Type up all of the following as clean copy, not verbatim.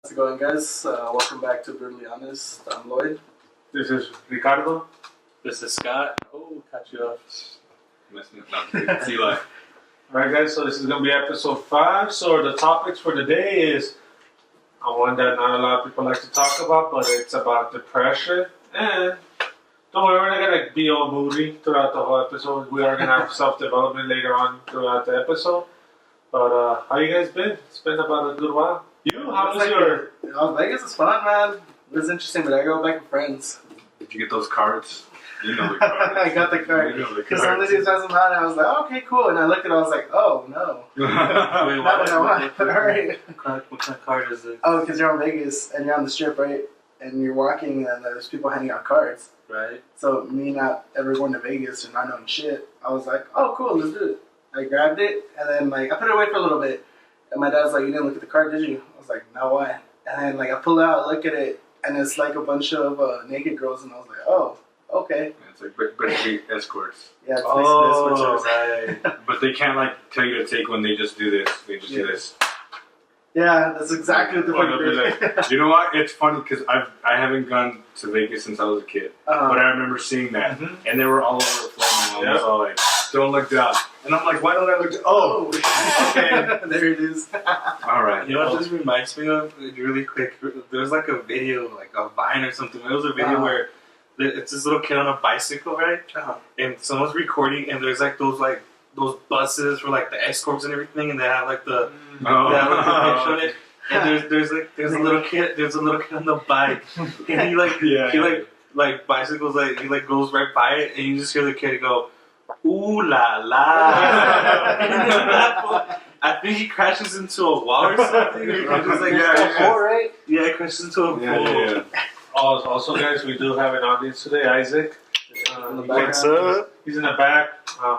How's it going, guys? Welcome back to Brutally Honest. I'm Lloyd. This is Ricardo. This is Scott. Oh, cut you off. Messing up. No, see you live. Alright, guys, so this is going to be episode 5. So the topics for today is one that not a lot of people like to talk about, but it's about depression. And don't worry, we're not going to be all moody throughout the whole episode. We are going to have self-development later on throughout the episode. But how you guys been? It's been about a good while. You? How was your... Vegas is fun, man. It was interesting, but I go back with friends. Did you get those cards? You know the cards. I got the card. Because some of these doesn't matter. I was like, oh, okay, cool. And I looked at it, I was like, oh, no. Wait, Not what I want, but alright. What kind of card is it? Oh, because you're on Vegas and you're on the strip, right? And you're walking and there's people handing out cards. Right. So me not ever going to Vegas and not knowing shit, I was like, oh, cool, let's do it. I grabbed it and then I put it away for a little bit. And my dad's like, you didn't look at the card, did you? I was like, no, why? And then I pull it out, look at it, and it's like a bunch of naked girls, and I was like, oh, okay. It's like basically escorts. Yeah, it's Oh, basically right. But they can't tell you to take when they just do this. They just do this. Yeah, that's exactly what the fuck it is. You know what? It's funny because I haven't gone to Vegas since I was a kid. But I remember seeing that. Mm-hmm. And they were all over the floor, and I was all like, don't look down. And I'm like, why don't I look down? Oh, okay. There it is. All right. You know what this reminds me of? Really quick. There was a video, a Vine or something. It was a video where it's this little kid on a bicycle, right? And someone's recording, and there's those buses for the escorts and everything, and they have the picture on it. And there's a little kid on the bike, and he bicycles he goes right by it, and you just hear the kid go, "Ooh la la!" I think he crashes into a wall or something. Or Right? Yeah, he crashes into a pool. Yeah. Also, guys, we do have an audience today, Isaac. What's up? He's in the back,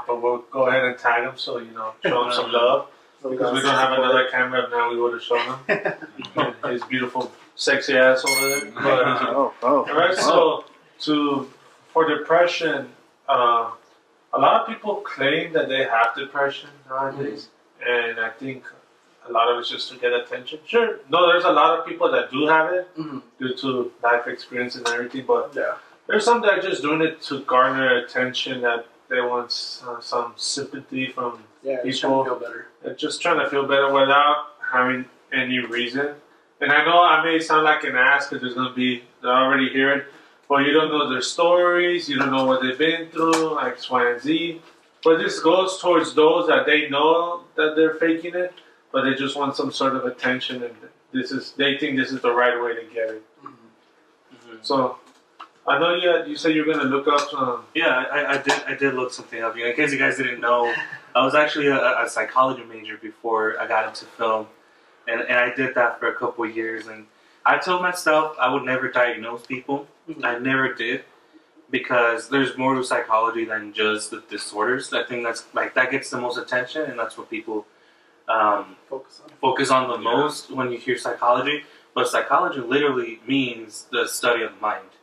but we'll go ahead and tag him so, show him some love. Because we don't have another camera now, we would have shown him. His beautiful, sexy ass over there. But, alright, so for depression, a lot of people claim that they have depression nowadays. And I think a lot of it's just to get attention. Sure, no, there's a lot of people that do have it due to life experiences and everything, but there's some that are just doing it to garner attention, that they want some sympathy from people. Just trying to feel better. They're just trying to feel better without having any reason. And I know I may sound like an ass because they're already hearing, but you don't know their stories, you don't know what they've been through, X, Y, and Z. But this goes towards those that they know that they're faking it, but they just want some sort of attention, and they think this is the right way to get it. So, I know you said you're going to look up some... Yeah, I did look something up. In case you guys didn't know, I was actually a psychology major before I got into film, and I did that for a couple of years, and I told myself I would never diagnose people. I never did, because there's more to psychology than just the disorders. I think that's that gets the most attention, and that's what people focus on the most when you hear psychology. But psychology literally means the study of the mind.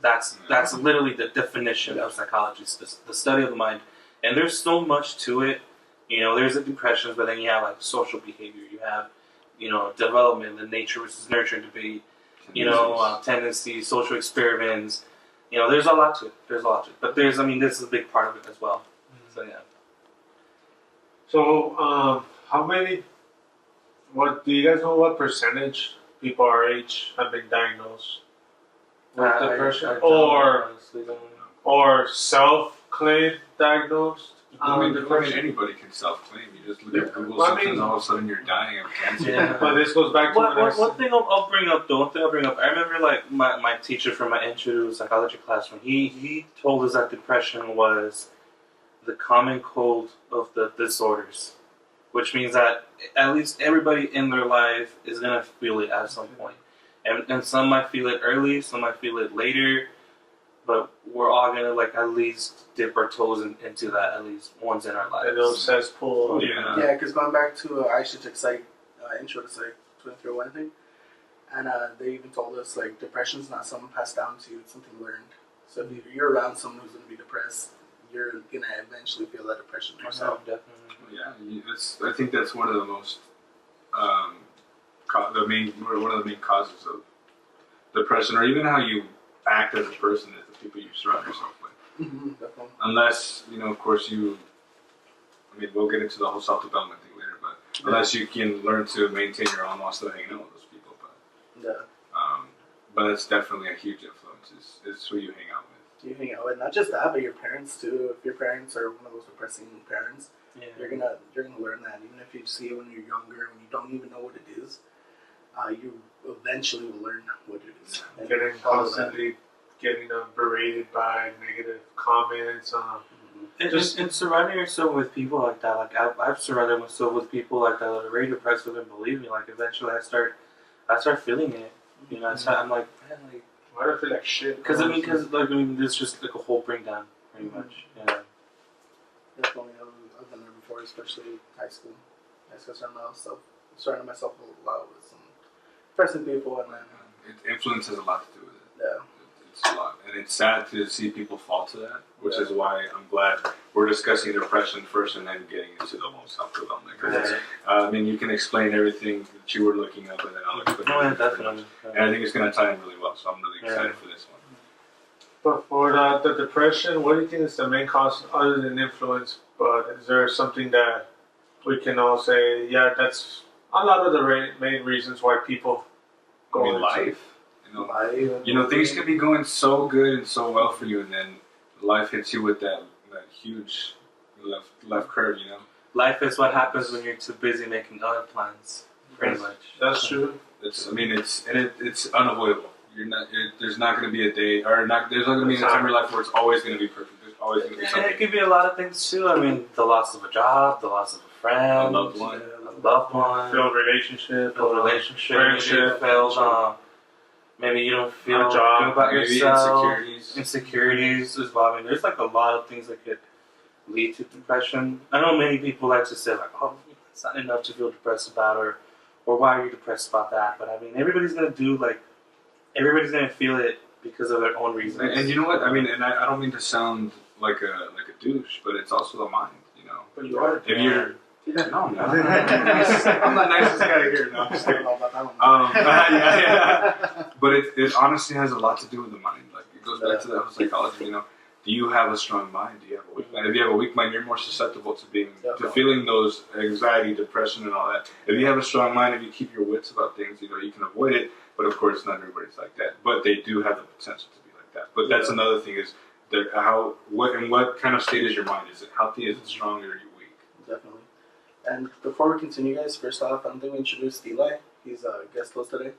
That's literally the definition of psychology, the study of the mind. And there's so much to it. There's the depressions, but then you have social behavior. You have, development, the nature versus nurture debate. Tendencies, social experiments. There's a lot to it. But this is a big part of it as well. So yeah. So do you guys know what percentage people our age have been diagnosed with depression? Or self-claimed diagnosed? Anybody can self-claim. You just look at Google search and all of a sudden you're dying of cancer. Yeah. But this goes back to one thing I'll bring up. I remember my teacher from my intro to psychology class, when he told us that depression was the common cold of the disorders, which means that at least everybody in their life is gonna feel it at some point, and some might feel it early, some might feel it later. But we're all gonna at least dip our toes into that at least once in our lives. A little cesspool. Yeah, because going back to I actually took intro to psych 2301, I think, and they even told us depression's not something passed down to you; it's something learned. So if you're around someone who's gonna be depressed, you're gonna eventually feel that depression yourself. Definitely. Yeah, I think that's one of the most one of the main causes of depression, or even how you act as a person, is the people you surround yourself with. Definitely. Unless, of course we'll get into the whole self-development thing later, but unless you can learn to maintain your own while still hanging out with those people. But that's definitely a huge influence, is who you hang out with. You hang out with not just that, but your parents too. If your parents are one of those depressing parents, you're gonna learn that. Even if you see it when you're younger, when you don't even know what it is, you eventually will learn what it is. And constantly getting berated by negative comments. And surrounding yourself with people like that. Like I've surrounded myself with people like that are very depressive, and believe me, like eventually I start feeling it. I'm like, man, like, why do I feel like shit? Because it's just like a whole breakdown, pretty much. Yeah. Definitely, I've been there before, especially high school. I surrounded myself a lot with some depressing people, and then Influence has a lot to do with it. Yeah. It's a lot, and it's sad to see people fall to that, which is why I'm glad we're discussing depression first and then getting into the whole self-development. You can explain everything that you were looking up, and then I'll explain. Oh, yeah, definitely. And I think it's going to tie in really well, so I'm really excited for this one. But for the depression, what do you think is the main cause other than influence? But is there something that we can all say, yeah, that's a lot of the main reasons why people go into life? Things can be going so good and so well for you, and then life hits you with that huge left curve. Life is what happens when you're too busy making other plans. Pretty much. That's true. It's unavoidable. There's not going to be a day, there's not going to be a time in your life where it's always going to be perfect. There's always going to be something. And it could be a lot of things too. The loss of a job, the loss of a friend, a loved one, failed relationship, friendship, failed. Maybe you don't feel good about yourself. Insecurities as well. There's like a lot of things that could lead to depression. I know many people like to say like, oh, it's not enough to feel depressed about, or why are you depressed about that? But everybody's gonna everybody's gonna feel it because of their own reasons. And you know what? And I don't mean to sound like a douche, but it's also the mind. But you are. If you're no, I'm not. I'm the nicest guy here. No, I'm just kidding. But it honestly has a lot to do with the mind. Like it goes back to the psychology. Do you have a strong mind? Do you have a weak mind? If you have a weak mind, you're more susceptible to feeling those anxiety, depression, and all that. If you have a strong mind, if you keep your wits about things, you can avoid it. But of course, not everybody's like that. But they do have the potential to be like that. But that's another thing is what kind of state is your mind? Is it healthy? Is it strong? Or are you weak? Definitely. And before we continue, guys, first off, I don't think we introduced Eli. He's a guest host today.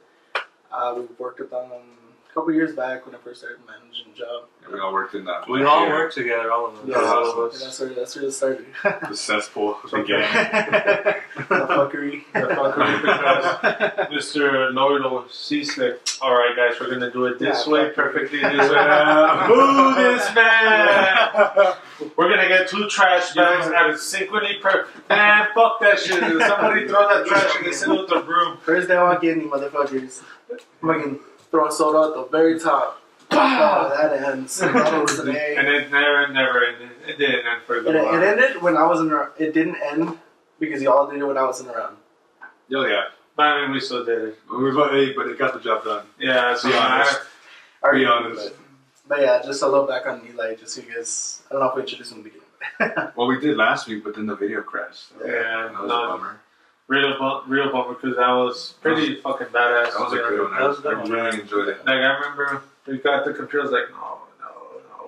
We worked with him a couple years back when I first started managing a job. Yeah, we all worked in that. We all worked together, all of us. Yeah, all of us. That's where it started. The cesspool, the gang. The fuckery. Because Mr. Loyal C-Slick. All right, guys, we're gonna do it this way, perfectly this way. Boo this man! We're gonna get 2 trash bags at a synchrony perfect. Man, fuck that shit. Somebody throw that trash and get sent with the broom. First day I walk in, you motherfuckers. Fucking throw a soda at the very top. Oh, that ends. And it never ended. It didn't end for a good while. It ended when I wasn't around. It didn't end because y'all did it when I wasn't around. Oh, yeah. But we still did it. But it got the job done. Yeah, so be honest. Be honest. But yeah, just a little back on Eli, just so you guys. I don't know if we introduced him in the beginning. Well, we did last week, but then the video crashed. So yeah, that was a bummer. Real bummer because that was pretty fucking badass. That was a good one. I really enjoyed it. Like I remember we got the computer. I was like, no,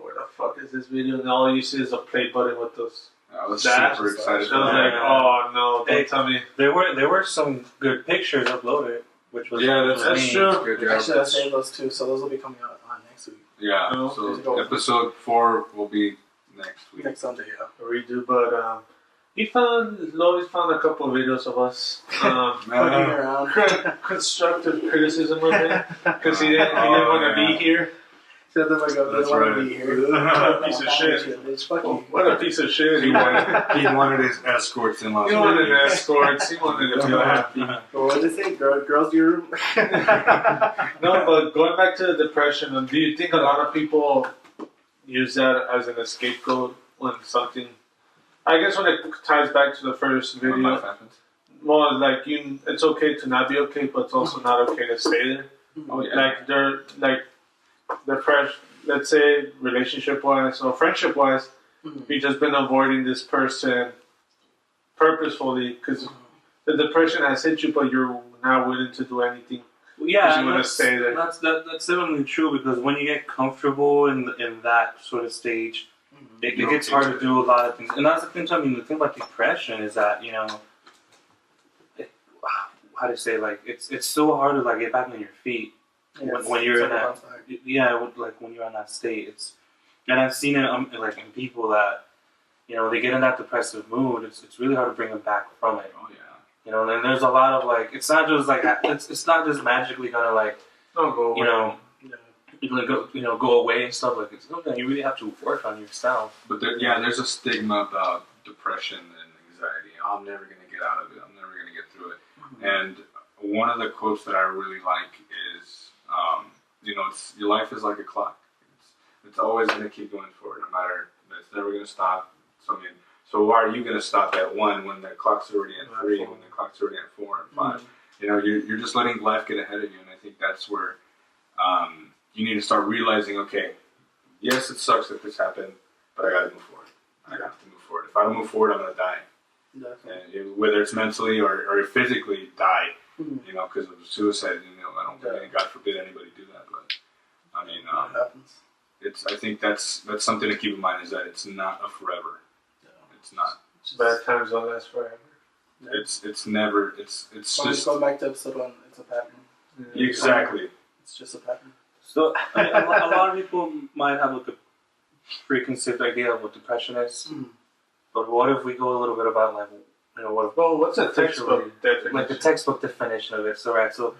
where the fuck is this video? And all you see is a play button with those. I was super excited. I was like, oh no, don't tell me. There were some good pictures uploaded, which was that's true. Actually, I saved those too, so those will be coming out on next week. Yeah, so episode 4 will be next week. Next Sunday, yeah. Redo, but Lois found a couple of videos of us around. constructive criticism of it because he didn't want to be here. That's right. Be here. What a piece of shit. What a piece of shit. He wanted his escorts in Las Vegas. He wanted escorts. He wanted to feel happy. What did they say? Girls, your room? No, but going back to the depression, do you think a lot of people use that as an scapegoat when something... I guess when it ties back to the first video... When life happens? Well, like it's okay to not be okay, but it's also not okay to stay there. Oh yeah. Like they're fresh. Let's say relationship wise or friendship wise, you've just been avoiding this person purposefully because the depression has hit you, but you're not willing to do anything. Yeah, you want to stay there. That's definitely true because when you get comfortable in that sort of stage, it gets hard to do a lot of things. And that's the thing. I mean, the thing about depression is that how to say, like it's so hard to like get back on your feet when you're in that. Like when you're in that state. And I've seen it like in people that they get in that depressive mood. It's really hard to bring them back from it. Oh yeah. And there's a lot of like it's not just like it's not just magically gonna like go away. Go away and stuff like it's something you really have to work on yourself. But there's a stigma about depression and anxiety. I'm never gonna get out of it. I'm never gonna get through it. And one of the quotes that I really like is, your life is like a clock. It's always gonna keep going forward, no matter. It's never gonna stop. So why are you gonna stop at 1 when the clock's already at 3, when the clock's already at 4 and 5? You're just letting life get ahead of you, and I think that's where you need to start realizing, okay, yes, it sucks that this happened, but I gotta move forward. I have to move forward. If I don't move forward, I'm gonna die. And whether it's mentally or physically die, because of suicide. I don't think, God forbid, anybody do that. But I mean, it happens. I think that's something to keep in mind is that it's not a forever. It's not. Bad times don't last forever. It's never. It's just going back to episode 1. It's a pattern. Exactly. It's just a pattern. So a lot of people might have like a preconceived idea of what depression is. But what if we go a little bit about like what's a textbook definition? Like the textbook definition of it. So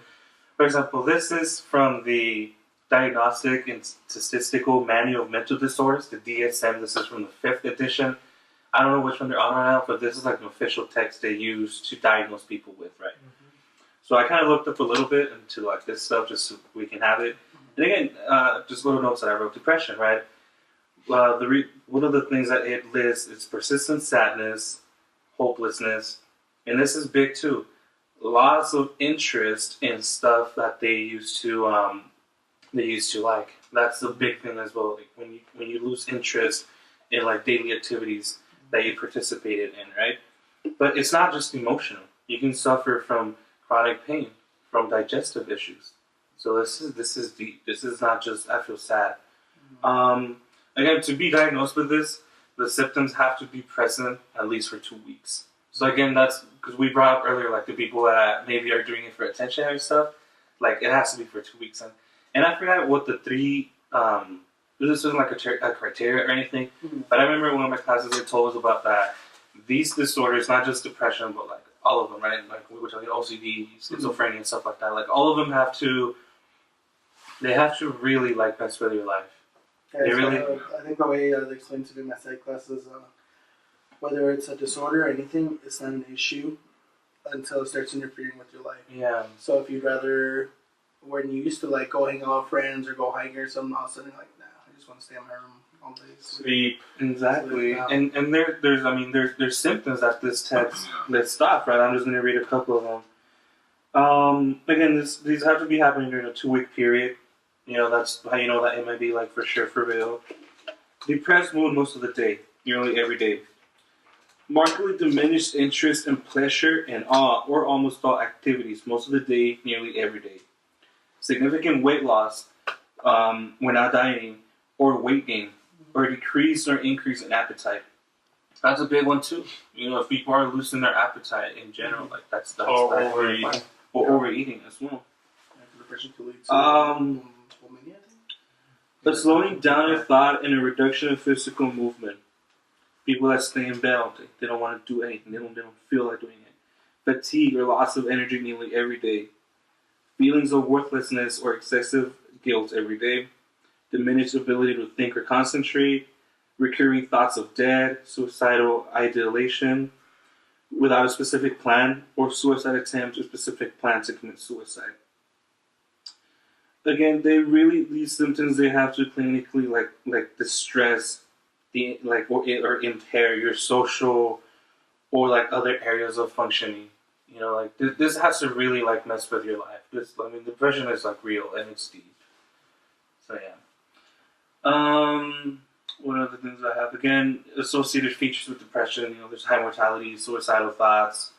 for example, this is from the Diagnostic and Statistical Manual of Mental Disorders, the DSM. This is from the 5th edition. I don't know which one they're on right now, but this is like an official text they use to diagnose people with, right? So I kind of looked up a little bit into like this stuff just so we can have it. And again, just little notes that I wrote: depression, right? One of the things that it lists is persistent sadness, hopelessness, and this is big too. Lots of interest in stuff that they used to like. That's the big thing as well. Like when you lose interest in like daily activities that you participated in, right? But it's not just emotional. You can suffer from chronic pain, from digestive issues. So this is deep. This is not just I feel sad. Again, to be diagnosed with this, the symptoms have to be present at least for 2 weeks. So again, that's because we brought up earlier, like the people that maybe are doing it for attention and stuff. Like it has to be for 2 weeks, and I forgot what the 3. This isn't like a criteria or anything, but I remember one of my classes they told us about that. These disorders, not just depression, but like all of them, right? Like we were talking OCD, schizophrenia, and stuff like that. Like all of them have to really like mess with your life. Yeah, I think the way they explained to me in my psych class is whether it's a disorder or anything, it's not an issue until it starts interfering with your life. Yeah. So if you'd rather, when you used to like go hang out with friends or go hiking or something, all of a sudden like, nah, I just want to stay in my room all day. Sleep. Exactly. And there's symptoms that this text lists off, right? I'm just going to read a couple of them. Again, these have to be happening during a 2-week period. That's how you know that it might be like for sure for real. Depressed mood most of the day, nearly every day. Markedly diminished interest and pleasure in all or almost all activities most of the day, nearly every day. Significant weight loss when not dieting, or weight gain, or decrease or increase in appetite. That's a big one too. If people are losing their appetite in general, like that's overeating. Or overeating as well. Depression could lead to a slowing down of thought and a reduction of physical movement. People that stay in bed all day, they don't want to do anything. They don't feel like doing it. Fatigue or loss of energy nearly every day. Feelings of worthlessness or excessive guilt every day. Diminished ability to think or concentrate. Recurring thoughts of death, suicidal ideation without a specific plan, or suicide attempt or specific plan to commit suicide. Again, these symptoms they have to clinically like distress or impair your social or like other areas of functioning. You know, like this has to really like mess with your life. Depression is like real and it's deep. So yeah. What other things I have? Again, associated features with depression. You know, there's high mortality, suicidal thoughts,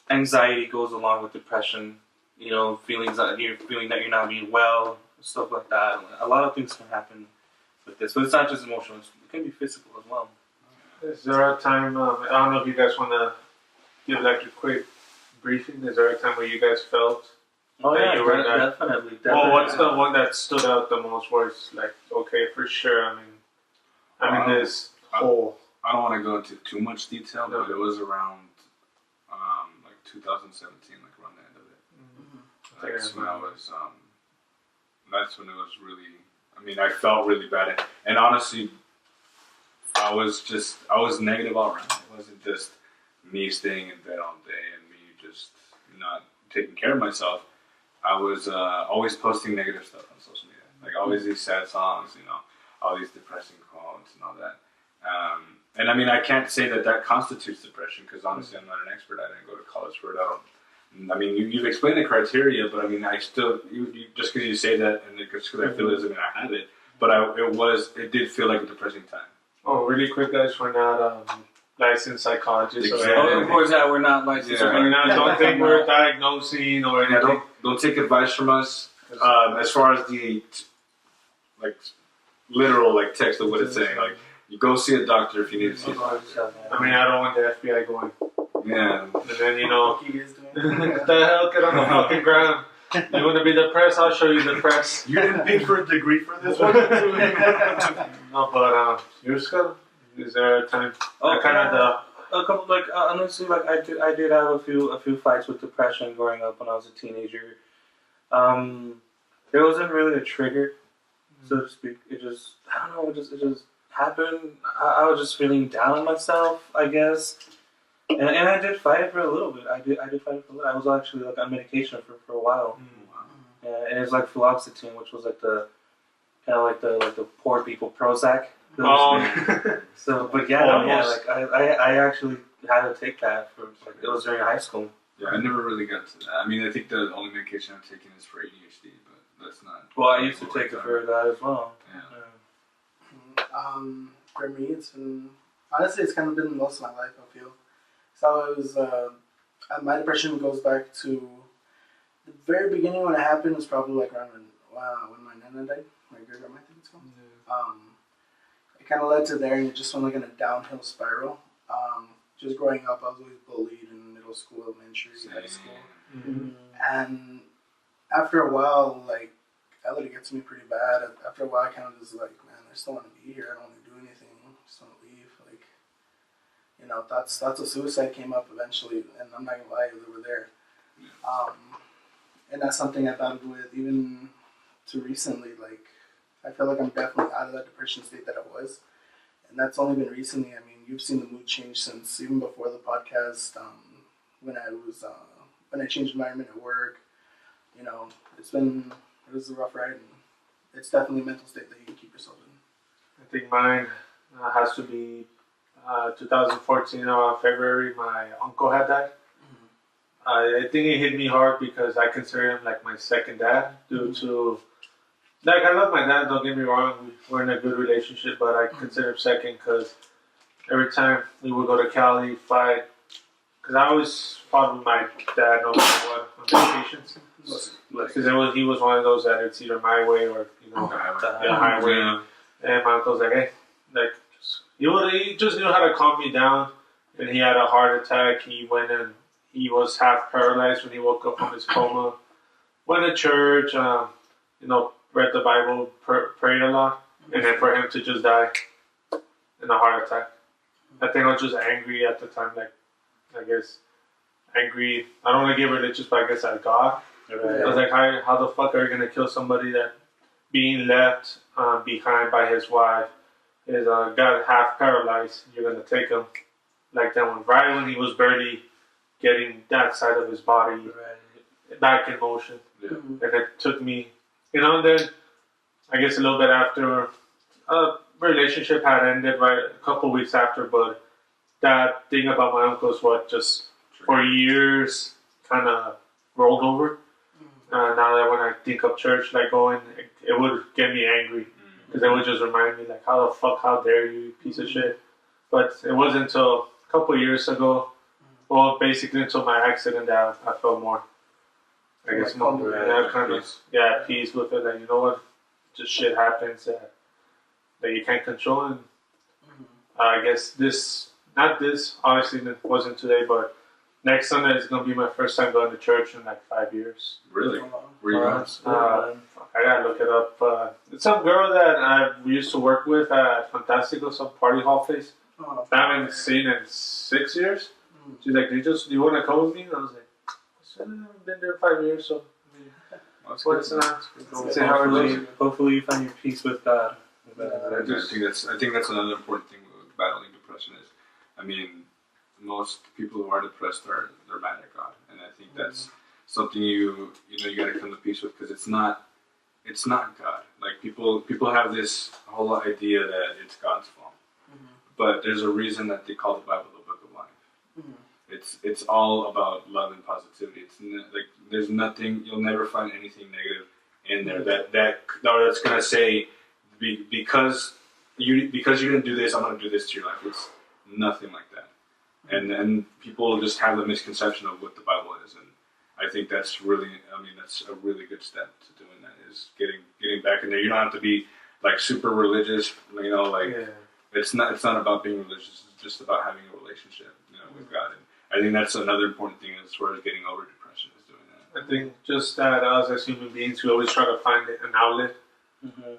anxiety goes along with depression. You know, feeling that you're not being well, stuff like that. A lot of things can happen with this, but it's not just emotional; it can be physical as well. Is there a time? I don't know if you guys want to give like a quick briefing. Is there a time where you guys felt? Oh that yeah, you were definitely. Well, what's the one that stood out the most? Where it's like, okay, for sure. I mean, this whole. I don't want to go into too much detail, but it was around like 2017, like around the end of it. Mm-hmm. That's when I was. That's when it was really. I mean, I felt really bad, and honestly, I was negative all around. It wasn't just me staying in bed all day and me just not taking care of myself. I was always posting negative stuff on social media, like always these sad songs, you know, all these depressing quotes and all that. And I mean, I can't say that constitutes depression because honestly, I'm not an expert. I didn't go to college for it. I mean, you've explained the criteria, but I mean, I still, just because you say that and just because I feel it doesn't mean I have it. But it did feel like a depressing time. Oh, really quick, guys, we're not licensed psychologists. Exactly. Oh, of course, that we're not licensed. Yeah. Don't think we're diagnosing or anything. Yeah, don't take advice from us. As far as the literal text of what it's saying, like you go see a doctor if you need to see a doctor. I mean, I don't want the FBI going. Yeah. And then what the hell? Get on the fucking ground. You want to be depressed? I'll show you the press. You didn't pay for a degree for this one? No, but yours, is there a time? A couple, honestly, I did have a few fights with depression growing up when I was a teenager. There wasn't really a trigger, so to speak. It just, I don't know, it just happened. I was just feeling down on myself, I guess. And I did fight it for a little bit. I did fight it for a little. I was actually on medication for a while. Yeah, and it's like fluoxetine, which was like the the poor people Prozac. So, but yeah, I actually had to take that for it was during high school. Yeah, I never really got to that. I mean, I think the only medication I'm taking is for ADHD, but that's not. Well, I used to take it for that as well. Yeah. For me, it's been honestly, it's kind of been most of my life. I feel. So it was. My depression goes back to the very beginning when it happened. Was probably like around when my nana died. My great grandma, I think it's called. Yeah. It kind of led to there, and it just went like in a downhill spiral. Just growing up, I was always bullied in middle school, elementary, high school, and after a while, like that let it get to me pretty bad. After a while, I kind of just like, man, I still want to be here. I don't want to do anything. I just want to leave. Like, you know, thoughts of suicide came up eventually, and I'm not gonna lie, they were there. And that's something I battled with even to recently. Like, I feel like I'm definitely out of that depression state that I was, and that's only been recently. I mean, you've seen the mood change since even before the podcast. When I changed environment at work, you know, it was a rough ride, and it's definitely a mental state that you can keep yourself in. I think mine has to be 2014 February. My uncle had died. I think it hit me hard because I consider him like my second dad due to, like, I love my dad, don't get me wrong, we're in a good relationship, but I consider him second because every time we would go to Cali, fight, because I always fought with my dad no matter what on vacations. Because he was one of those that it's either my way or, you know, the highway. Yeah. And my uncle's like, hey, like, he just knew how to calm me down. And he had a heart attack. He went and he was half paralyzed when he woke up from his coma. Went to church, you know, read the Bible, prayed a lot. And then for him to just die in a heart attack. I think I was just angry at the time, like, I guess, angry. I don't want to get religious, but I guess at God. Right. I was like, how the fuck are you going to kill somebody that being left behind by his wife is got half paralyzed? You're going to take him like that one, right when he was barely getting that side of his body back in motion. Yeah. And it took me, you know, and then I guess a little bit after, relationship had ended right a couple weeks after, but that thing about my uncle is what just for years kind of rolled over. Now that when I think of church, like going, it would get me angry because it would just remind me like, how dare you, piece of shit. But it wasn't until a couple of years ago, well, basically until my accident, that I felt more, I guess, more, peace with it. Like, you know what, just shit happens that you can't control. And I guess obviously it wasn't today, but next Sunday is going to be my first time going to church in like 5 years. Really? Where you going? I gotta look it up. It's some girl that we used to work with at Fantastico, some party hall place. I haven't seen in 6 years. She's like, do you want to come with me? And I was like, I haven't been there 5 years, so what's that? Hopefully you find your peace with God. I think that's another important thing with battling depression is, I mean, most people who are depressed they're mad at God, and I think that's something you got to come to peace with, because it's not God. Like people have this whole idea that it's God's fault, but there's a reason that they call the Bible the Book of Life. It's all about love and positivity. It's like there's nothing, you'll never find anything negative in there that's gonna say because you didn't do this, I'm gonna do this to your life. It's nothing like that. And people just have the misconception of what the Bible is, and I think that's a really good step to doing that, is getting back in there. You don't have to be like super religious, it's not about being religious. It's just about having a relationship, with God. And I think that's another important thing as far as getting over depression, is doing that. I think just that us as human beings, we always try to find an outlet.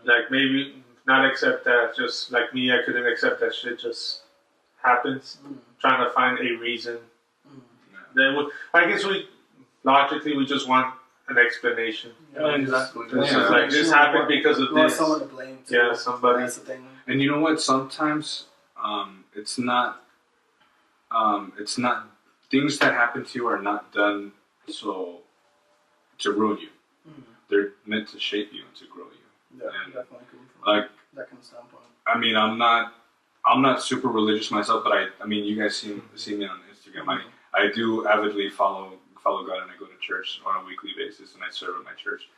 Like maybe not accept that, just like me, I couldn't accept that shit just happens. Trying to find a reason. I guess we just want an explanation. Yeah, exactly. This happened because of this. Someone to blame. Yeah, somebody. That's the thing. And you know what? Sometimes it's not things that happen to you are not done to ruin you. They're meant to shape you and to grow you. Yeah, and definitely. From that kind of standpoint. I mean, I'm not super religious myself, but I mean, you guys see me on Instagram. I do avidly follow God, and I go to church on a weekly basis, and I serve at my church.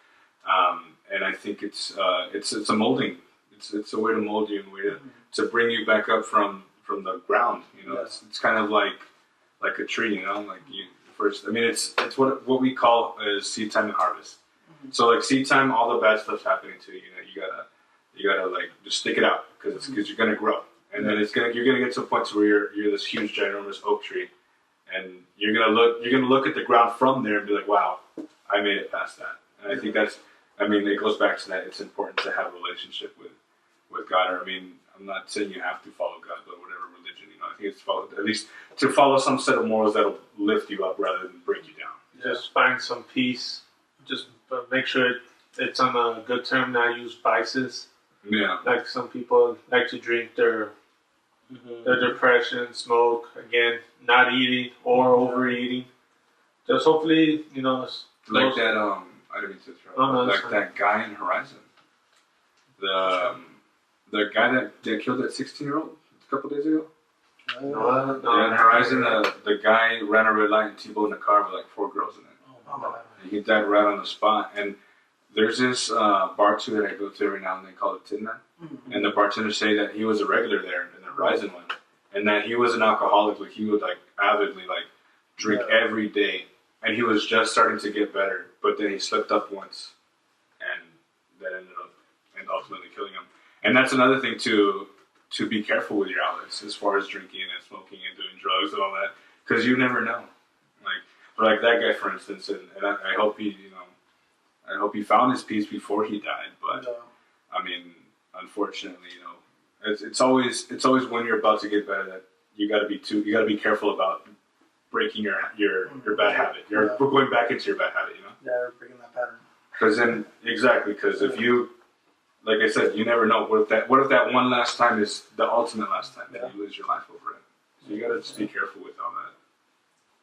And I think it's a molding. It's a way to mold you, and a way to bring you back up from the ground. It's kind of like a tree. It's what we call seed time and harvest. So like seed time, all the bad stuff's happening to you. You gotta like just stick it out, because you're gonna grow. And then you're gonna get to a point where you're this huge, ginormous oak tree, and you're gonna look at the ground from there and be like, wow, I made it past that. And I think it goes back to that. It's important to have a relationship with God. Or I'm not saying you have to follow God, but whatever religion, I think it's at least to follow some set of morals that'll lift you up rather than break you down. Just find some peace. Just make sure it's on a good term. Not use vices. Yeah. Like some people like to drink their depression, smoke, again, not eating or overeating. Just hopefully, like that, I didn't mean to throw that guy in Horizon. The guy that killed that 16-year-old a couple days ago? No. In Horizon, the guy ran a red light and T-boned a car with like 4 girls in it. And he died right on the spot. And there's this bar too that I go to every now and then called the Tin Man. And the bartenders say that he was a regular there in the Horizon one, and that he was an alcoholic. Like he would avidly drink every day, and he was just starting to get better, but then he slipped up once, and that ended up ultimately killing him. And that's another thing to be careful with your outlets as far as drinking and smoking and doing drugs and all that, because you never know. Like that guy, for instance, and I hope he found his peace before he died. But unfortunately, it's always when you're about to get better that you got to be careful about breaking your bad habit. You're going back into your bad habit. Yeah, breaking that pattern. Because if you, like I said, you never know. What if that one last time is the ultimate last time that you lose your life over it? So you got to just be careful with all that.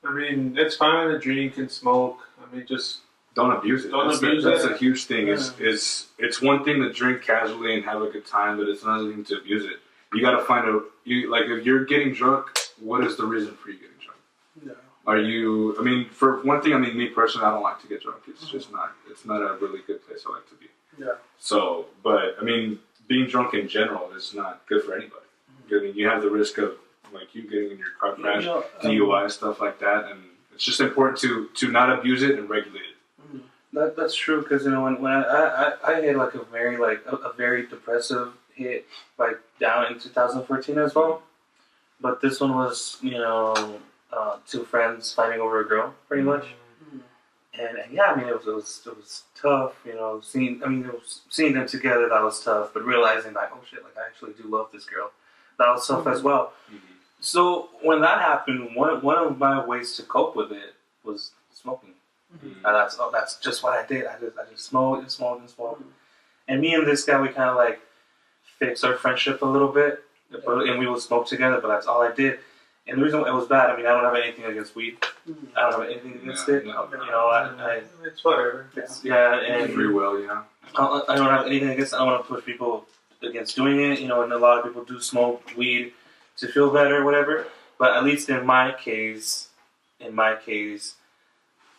It's fine to drink and smoke. Just don't abuse it. That's a huge thing. Yeah. It's one thing to drink casually and have a good time, but it's another thing to abuse it. You got to find if you're getting drunk, what is the reason for you getting drunk? Are you? I mean, for one thing, I mean, me personally, I don't like to get drunk. It's just not. It's not a really good place I like to be. Yeah. So, but I mean, being drunk in general is not good for anybody. I mean, you have the risk of like you getting in your car crash, DUI, stuff like that, and it's just important to not abuse it and regulate it. That's true, because you know when I had like a very depressive hit like down in 2014 as well, but this one was two friends fighting over a girl pretty much, and yeah, I mean it was tough, seeing them together, that was tough, but realizing like, oh shit, like I actually do love this girl, that was tough as well. So when that happened, one of my ways to cope with it was smoking. And that's just what I did. I just smoked and smoked and smoked. And me and this guy, we kind of like fixed our friendship a little bit, and we would smoke together. But that's all I did. And the reason it was bad, I mean, I don't have anything against weed. I don't have anything against it. It's whatever. And free will, I don't have anything against it. I don't want to push people against doing it. And a lot of people do smoke weed to feel better, whatever. But at least in my case,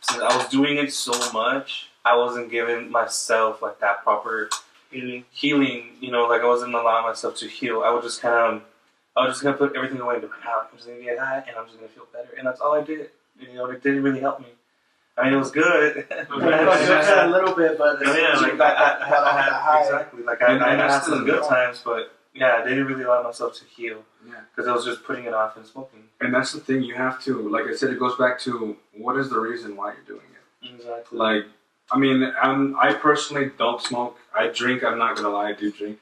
since I was doing it so much, I wasn't giving myself like that proper healing. Like I wasn't allowing myself to heal. I was just gonna put everything away and be like, I'm just gonna get high and I'm just gonna feel better. And that's all I did. It didn't really help me. I mean, it was good. A little bit, but exactly. Like I had some good times, but yeah, I didn't really allow myself to heal. Because I was just putting it off and smoking. And that's the thing, you have to, like I said, it goes back to what is the reason why you're doing it. Exactly. Like, I mean, I personally don't smoke. I drink, I'm not going to lie, I do drink.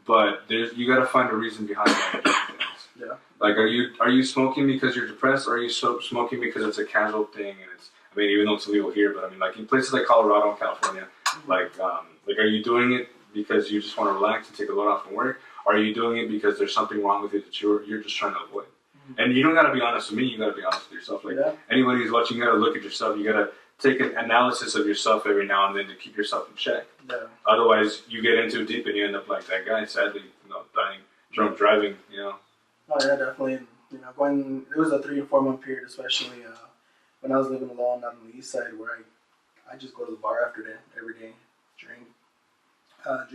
But you got to find a reason behind why you're doing things. Yeah. Like, are you smoking because you're depressed, or are you smoking because it's a casual thing? And I mean, even though it's illegal here, but I mean, like in places like Colorado and California, like are you doing it because you just want to relax and take a load off from work? Or are you doing it because there's something wrong with it that you're just trying to avoid? And you don't got to be honest with me. You got to be honest with yourself. Like anybody who's watching, you got to look at yourself. You got to take an analysis of yourself every now and then to keep yourself in check. Yeah. Otherwise, you get in too deep and you end up like that guy, sadly, dying drunk driving. Oh yeah, definitely. When it was a 3 to 4 month period, especially when I was living alone out on the east side, where I just go to the bar after that every day, drink, and.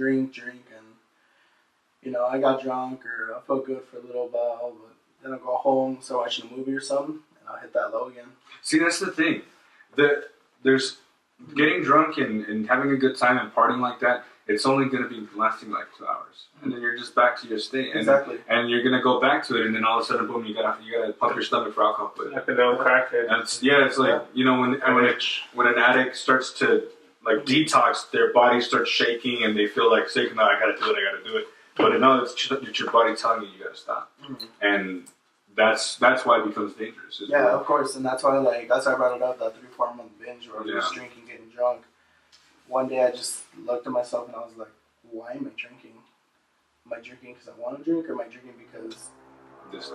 I got drunk or I felt good for a little while, but then I'll go home, start watching a movie or something, and I'll hit that low again. See, that's the thing. There's getting drunk and having a good time and partying like that, it's only going to be lasting like 2 hours. And then you're just back to your state. And, exactly. And you're going to go back to it, and then all of a sudden, boom, you got to pump your stomach for alcohol. Like an old crackhead. And it's like, when an addict starts to like detox, their body starts shaking and they feel like, no, I got to do it. But no, it's your body telling you got to stop, and that's why it becomes dangerous. Of course, and that's why I brought it up, that 3 to 4 month binge where I was just drinking, getting drunk. One day I just looked at myself and I was like, why am I drinking? Am I drinking because I want to drink, or am I drinking because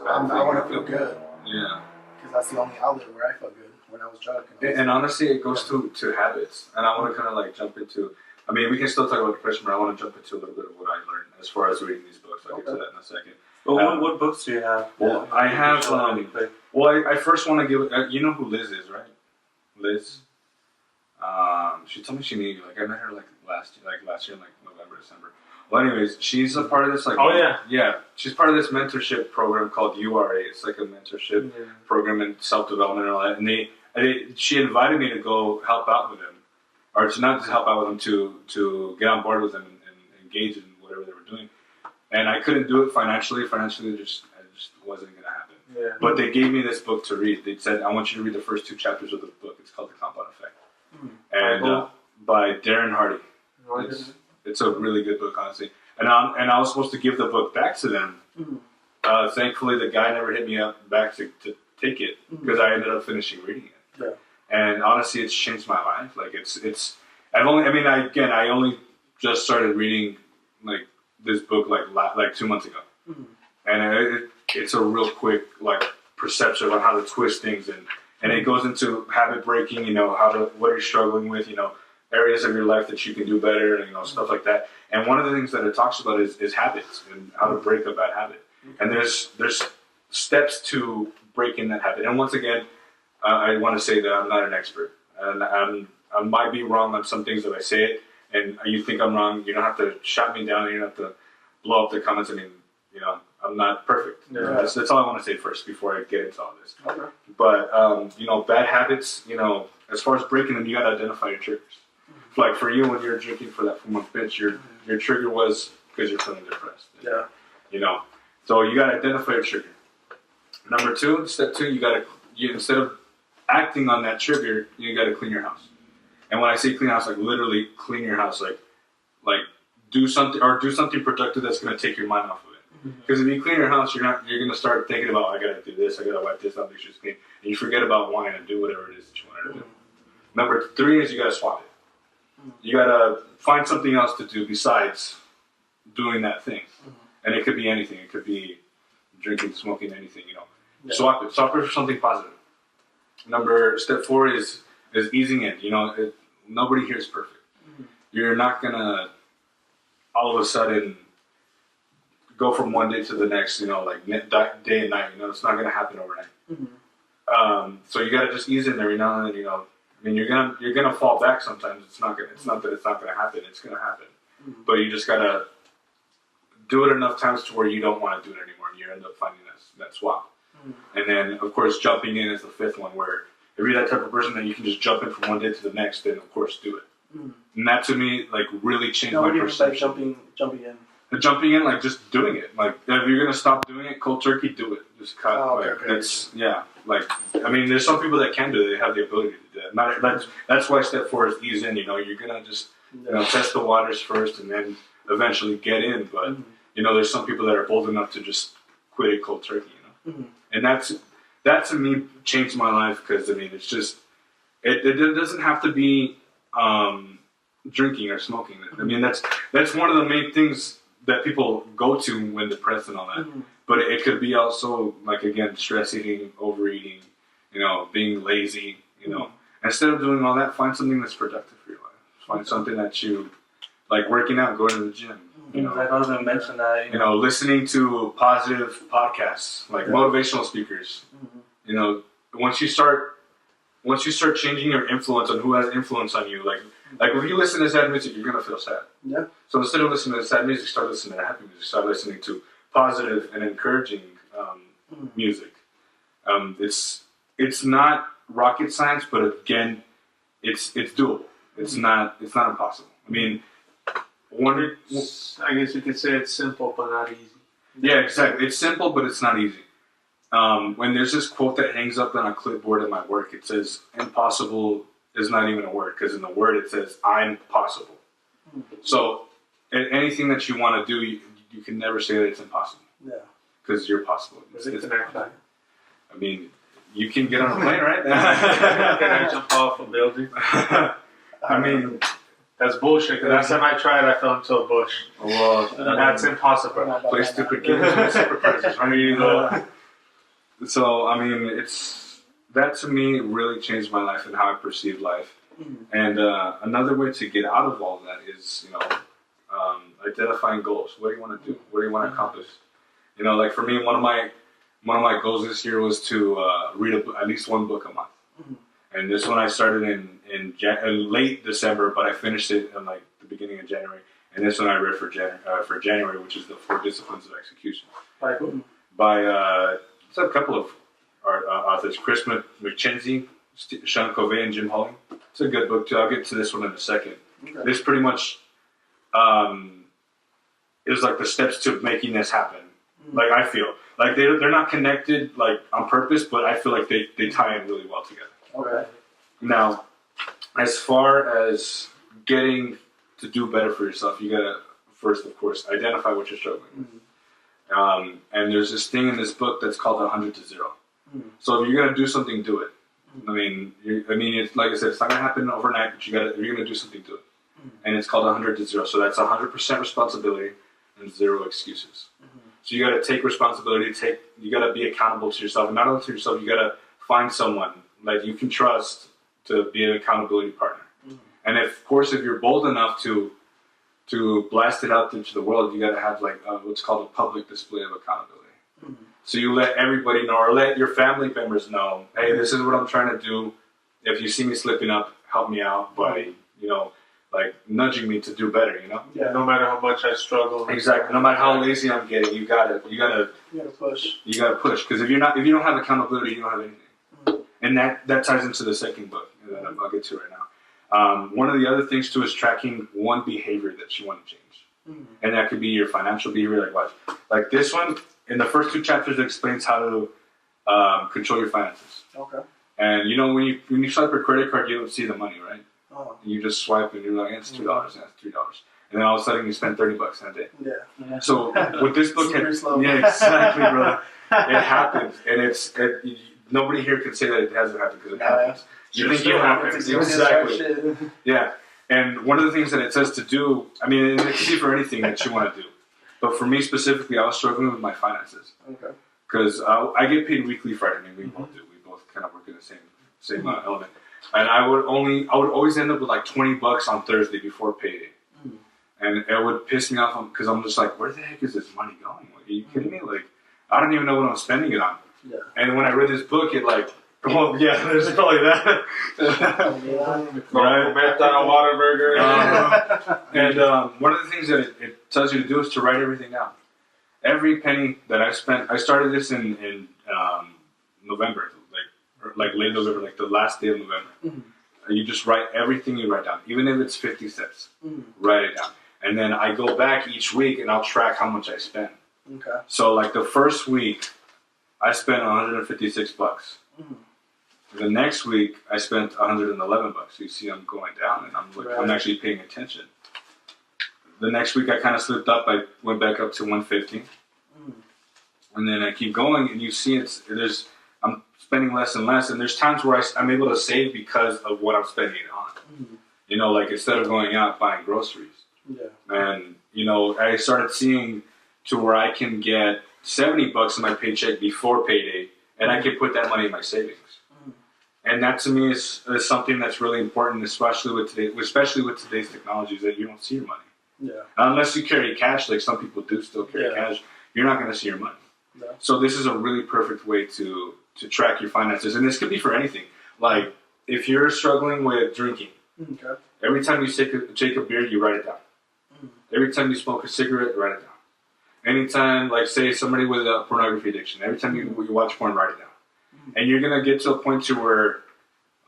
I want to feel good? Yeah. Because that's the only outlet where I felt good when I was drunk. And honestly, it goes to habits, and I want to kind of like jump into. I mean, we can still talk about depression, but I want to jump into a little bit of what I learned as far as reading these books. I'll get to that in a second. Well, what books do you have? Well, I have. I first want to give. You know who Liz is, right? Liz. She told me she knew you. Like I met her last year, in November, December. Well, anyways, she's a part of this she's part of this mentorship program called URA. It's like a mentorship program in self-development and all that. And she invited me to go help out with them. Or to not to help out with them, to get on board with them and engage in whatever they were doing. And I couldn't do it financially. Financially, it just wasn't going to happen. Yeah. But they gave me this book to read. They said, I want you to read the first 2 chapters of the book. It's called The Compound Effect. And by Darren Hardy. It's a really good book, honestly. And I was supposed to give the book back to them. Thankfully, the guy never hit me up back to take it, because I ended up finishing reading it. Yeah. And honestly, it's changed my life. Like I only just started reading like this book like 2 months ago, and it's a real quick like perception on how to twist things, and it goes into habit breaking. What you're struggling with, areas of your life that you can do better, and stuff like that. And one of the things that it talks about is habits and how to break a bad habit. And there's steps to breaking that habit. And once again, I want to say that I'm not an expert, and I might be wrong on some things that I say it, and you think I'm wrong. You don't have to shut me down. You don't have to blow up the comments. I mean, you know, I'm not perfect. Yeah. That's all I want to say first before I get into all this. Okay. But you know, bad habits. You know, as far as breaking them, you got to identify your triggers. Like for you, when you're drinking for that 4-month binge, your trigger was because you're feeling depressed. Yeah. You know, so you got to identify your trigger. Number 2, step 2, you instead of acting on that trigger, you got to clean your house. And when I say clean house, like literally clean your house, like do something productive that's going to take your mind off of it. Because if you clean your house, you're going to start thinking about, I got to do this, I got to wipe this up, make sure it's clean, and you forget about wanting to do whatever it is that you wanted to do. Number 3 is you got to swap it. You got to find something else to do besides doing that thing. And it could be anything. It could be drinking, smoking, anything, you know. Yeah. Swap it for something positive. Step 4 is easing in. You know, nobody here is perfect. You're not going to all of a sudden go from one day to the next, you know, like day and night. You know, it's not going to happen overnight. So you got to just ease in every now and then, you know. I mean, you're gonna fall back sometimes. It's not that it's not gonna happen. It's gonna happen. But you just gotta do it enough times to where you don't want to do it anymore, and you end up finding that swap. And then, of course, jumping in is the 5th one, where if you're that type of person that you can just jump in from one day to the next, then of course do it. And that to me, like, really changed my perception. Like jumping in. Jumping in, like just doing it. Like if you're gonna stop doing it, cold turkey, do it. Just cut. Like I mean, there's some people that can do it. They have the ability to do it. That's why step 4 is ease in. You know, you're gonna just test the waters first, and then eventually get in. But you know, there's some people that are bold enough to just quit it cold turkey. You know, and that to me changed my life, because I mean, it's just it doesn't have to be drinking or smoking. I mean, that's one of the main things that people go to when depressed and all that. But it could be also, like, again, stress eating, overeating, you know, being lazy, you know. Instead of doing all that, find something that's productive for your life. Find something that you like, working out, going to the gym. You know, I was going to mention that. You know, listening to positive podcasts, like motivational speakers. You know, once you start changing your influence on who has influence on you, like if you listen to sad music, you're gonna feel sad. Yeah. So instead of listening to sad music, start listening to happy music. Start listening to positive and encouraging music. It's not rocket science, but again, it's doable. It's not impossible. I mean, I guess you could say it's simple but not easy. Yeah, exactly. It's simple, but it's not easy. When there's this quote that hangs up on a clipboard at my work, it says, "Impossible is not even a word," because in the word it says, "I'm possible." So anything that you want to do, you can never say that it's impossible. Yeah. Because you're possible. I mean, you can get on a plane, right? Can I jump off a building? I mean, that's bullshit. Because last time I tried, I fell into a bush. Well, that's impossible. Place to begin with supervisors. Right? There you go. So, I mean, that to me really changed my life and how I perceive life. And another way to get out of all that is, you know, identifying goals. What do you want to do? What do you want to accomplish? You know, like for me, one of my goals this year was to read at least one book a month. And this one I started in late December, but I finished it in like the beginning of January. And this one I read for January, which is the 4 Disciplines of Execution. By it's a couple of authors, Chris McKenzie, Sean Covey, and Jim Holling. It's a good book too. I'll get to this one in a second. Okay. This pretty much is like the steps to making this happen. Like I feel like they're not connected like on purpose, but I feel like they tie in really well together. Okay. Now, as far as getting to do better for yourself, you gotta first, of course, identify what you're struggling with. And there's this thing in this book that's called 100 to 0. So if you're gonna do something, do it. I mean, it's like I said, it's not gonna happen overnight, but if you're gonna do something, do it. And it's called 100 to 0. So that's 100% responsibility and 0 excuses. So you gotta take responsibility. You gotta be accountable to yourself, and not only to yourself. You gotta find someone that you can trust to be an accountability partner. And of course, if you're bold enough to blast it out into the world, you got to have like what's called a public display of accountability. So you let everybody know, or let your family members know, hey, this is what I'm trying to do. If you see me slipping up, help me out by, like nudging me to do better, Yeah, no matter how much I struggle. Exactly. No matter how lazy I'm getting, you gotta push. You gotta push, because if you don't have accountability, you don't have anything. And that ties into the second book that I'll get to right now. One of the other things too is tracking one behavior that you want to change, and that could be your financial behavior. Like what? Like this one in the first 2 chapters, it explains how to control your finances. Okay. And when you swipe your credit card, you don't see the money, right? Oh. You just swipe and you're like, it's $2, that's $3, and then all of a sudden you spend $30 in a day. Yeah. So with this book, yeah, exactly, bro. It happens, and nobody here can say that it hasn't happened, because it happens. You think it happens, exactly. Yeah, and one of the things that it says to do, I mean, it can be for anything that you want to do, but for me specifically, I was struggling with my finances. Okay. Because I get paid weekly Friday. I mean, we both do. We both kind of work in the same element. And I would always end up with like $20 on Thursday before payday. And it would piss me off because I'm just like, where the heck is this money going? Like, are you kidding me? Like, I don't even know what I'm spending it on. Yeah. And when I read this book, it like, oh yeah, there's probably that. Right? Whataburger. And one of the things that it tells you to do is to write everything down. Every penny that I spent, I started this in November, like late November, like the last day of November. You just write everything you write down, even if it's 50 cents. Write it down. And then I go back each week and I'll track how much I spend. Okay. So like the first week, I spent $156. The next week, I spent $111. So you see, I'm going down, and I'm actually paying attention. The next week, I kind of slipped up. I went back up to $150, and then I keep going, and you see, I'm spending less and less, and there's times where I'm able to save because of what I'm spending it on. Like instead of going out buying groceries. Yeah. And I started seeing to where I can get $70 in my paycheck before payday, and I can put that money in my savings. And that to me is something that's really important, especially with today's technologies, that you don't see your money. Yeah. Unless you carry cash, like some people do still carry cash, you're not going to see your money. Yeah. So this is a really perfect way to track your finances, and this could be for anything. Like if you're struggling with drinking, every time you take a beer, you write it down. Every time you smoke a cigarette, write it down. Anytime, like say somebody with a pornography addiction, every time you watch porn, write it down. And you're going to get to a point to where,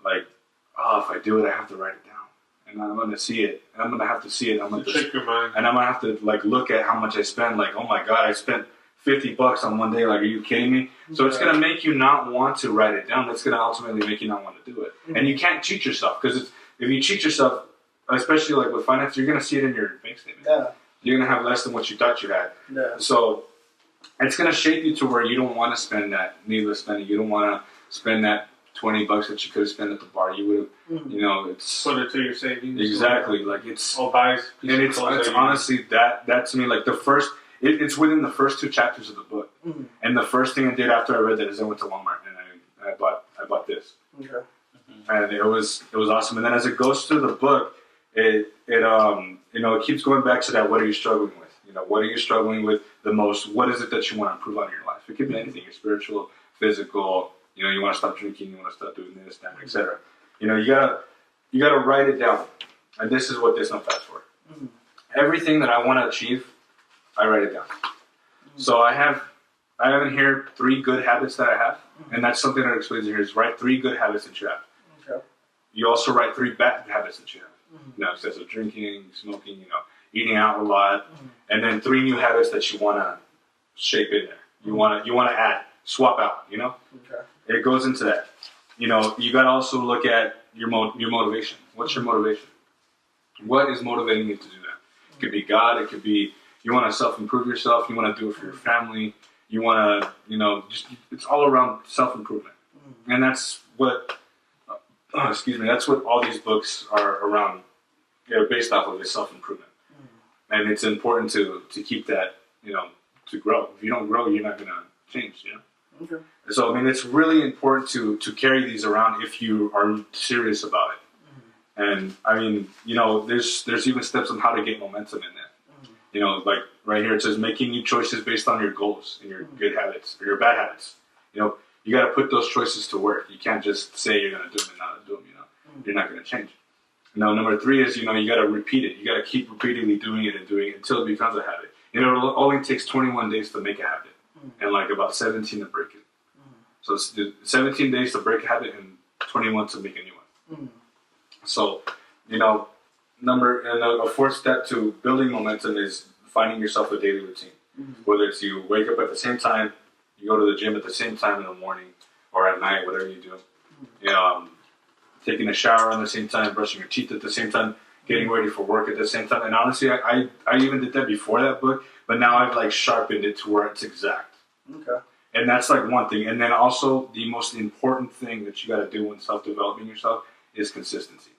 like, if I do it, I have to write it down. And I'm going to see it. And I'm going to have to see it. I'm going to check your mind. And I'm going to have to, like, look at how much I spend. Like, oh, my God, I spent $50 on one day. Like, are you kidding me? So it's going to make you not want to write it down. That's going to ultimately make you not want to do it. And you can't cheat yourself. Because if you cheat yourself, especially, like, with finance, you're going to see it in your bank statement. Yeah. You're going to have less than what you thought you had. Yeah. So it's going to shape you to where you don't want to spend that needless spending. You don't want to spend that $20 that you could have spent at the bar. You would have, it's put it to your savings. Exactly, like it's. Buys. And it's honestly that to me, like the first. It's within the first 2 chapters of the book. And the first thing I did after I read that is I went to Walmart and I bought this. Okay. And it was awesome. And then as it goes through the book, it keeps going back to that. What are you struggling with? What are you struggling with the most? What is it that you want to improve on in your life? It could be anything: your spiritual, physical. You want to stop drinking. You want to stop doing this, that, etc. You gotta write it down. And this is what this notepad's for. Everything that I want to achieve, I write it down. So I have in here 3 good habits that I have, and that's something that explains here is write 3 good habits that you have. Okay. You also write 3 bad habits that you have. Excessive drinking, smoking, eating out a lot, and then 3 new habits that you want to shape in there. You want to add, swap out. Okay. It goes into that. You got to also look at your motivation. What's your motivation? What is motivating you to do that? It could be God. It could be you want to self-improve yourself. You want to do it for your family. You want to, it's all around self-improvement. And that's what, that's what all these books are around. They're based off of is self-improvement. And it's important to keep that, to grow. If you don't grow, you're not going to change, Okay. So, it's really important to carry these around if you are serious about it. And, there's even steps on how to get momentum in that. You know, like right here it says making new choices based on your goals and your good habits or your bad habits. You know, you got to put those choices to work. You can't just say you're going to do them and not do them. You know, you're not going to change. Now, number 3 is, you know, you got to repeat it. You got to keep repeatedly doing it until it becomes a habit. You know, it only takes 21 days to make a habit, and like about 17 to break it. So it's 17 days to break a habit and 21 to make a new one. So, you know, a 4th step to building momentum is finding yourself a daily routine. Whether it's you wake up at the same time, you go to the gym at the same time in the morning or at night, whatever you do. You know, taking a shower at the same time, brushing your teeth at the same time, getting ready for work at the same time. And honestly, I even did that before that book, but now I've like sharpened it to where it's exact. Okay. And that's like one thing. And then also the most important thing that you got to do when self-developing yourself is consistency.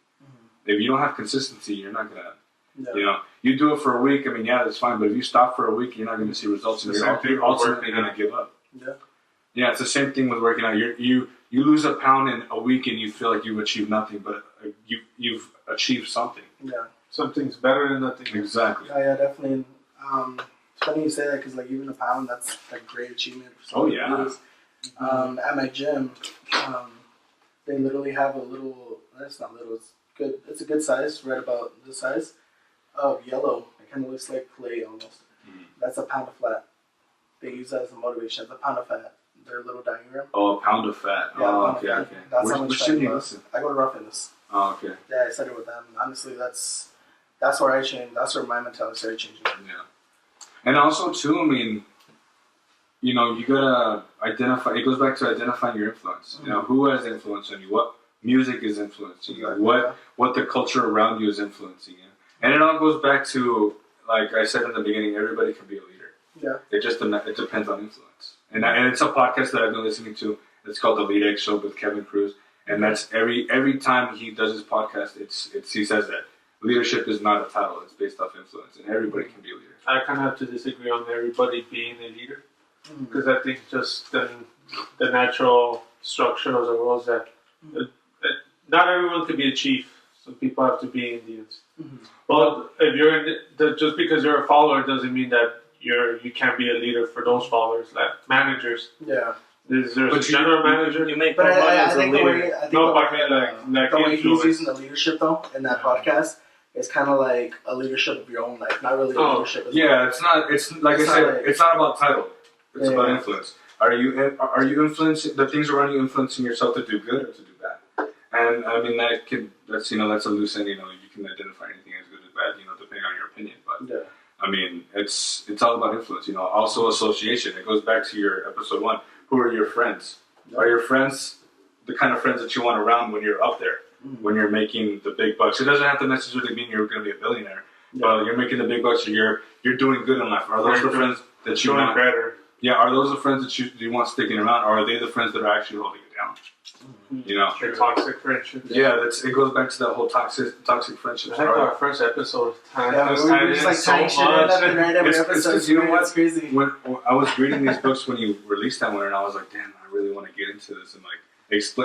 If you don't have consistency, you're not going to, you know, you do it for a week. I mean, yeah, that's fine. But if you stop for a week, you're not going to see results. And you're ultimately going to give up. Yeah. Yeah, it's the same thing with working out. You lose a pound in a week and you feel like you've achieved nothing, but you've achieved something. Yeah. Something's better than nothing. Exactly. Yeah, definitely. It's funny you say that because, like, even a pound, that's a great achievement. For at my gym, they literally have a little, that's not little, it's good. It's a good size, right about this size of yellow. It kind of looks like clay almost. That's a pound of fat. They use that as a motivation. It's a pound of fat. Their little diagram. Oh, a pound of fat. Yeah, oh, okay, okay. That's how much fat you lose. I go to Raw Fitness. Oh, okay. Yeah, I started with them. Honestly, that's where I changed. That's where my mentality started changing. Yeah. And also, too, I mean, you know, you gotta identify. It goes back to identifying your influence. You know, who has influence on you? What music is influencing you? What the culture around you is influencing you? And it all goes back to, like I said in the beginning, everybody can be a leader. Yeah. It depends on influence. And it's a podcast that I've been listening to. It's called The Lead Egg Show with Kevin Cruz. And that's every time he does his podcast, he says that leadership is not a title; it's based off influence, and everybody can be a leader. I kind of have to disagree on everybody being a leader, because I think just the natural structure of the world is that not everyone can be a chief. Some people have to be Indians. Well, if you're just because you're a follower doesn't mean that you can't be a leader for those followers, like managers. Yeah. There's a general manager. You make but more money I as a think leader. the way he's using the leadership though in that podcast is kind of like a leadership of your own life, not really a leadership. Yeah, it's not. It's like I said, it's not about title. It's about influence. Are you influencing the things around you, influencing yourself to do good or to do bad? And I mean that's a loose end. You know, you can identify anything as good as bad. You know, depending on your opinion. But I mean, it's all about influence. You know, also association. It goes back to your episode 1. Who are your friends? Are your friends the kind of friends that you want around when you're up there, when you're making the big bucks? It doesn't have to necessarily mean you're going to be a billionaire, but you're making the big bucks, or you're doing good in life. Are those the friends that you want? Better. Yeah, are those the friends that you want sticking around, or are they the friends that are actually holding you down? You know, the toxic friendships. Yeah, it goes back to that whole toxic friendships. I think our first episode, we were just like tying shit in every episode. You know what? It's crazy. When I was reading these books when you released that one, and I was like, damn, I really want to get into this and like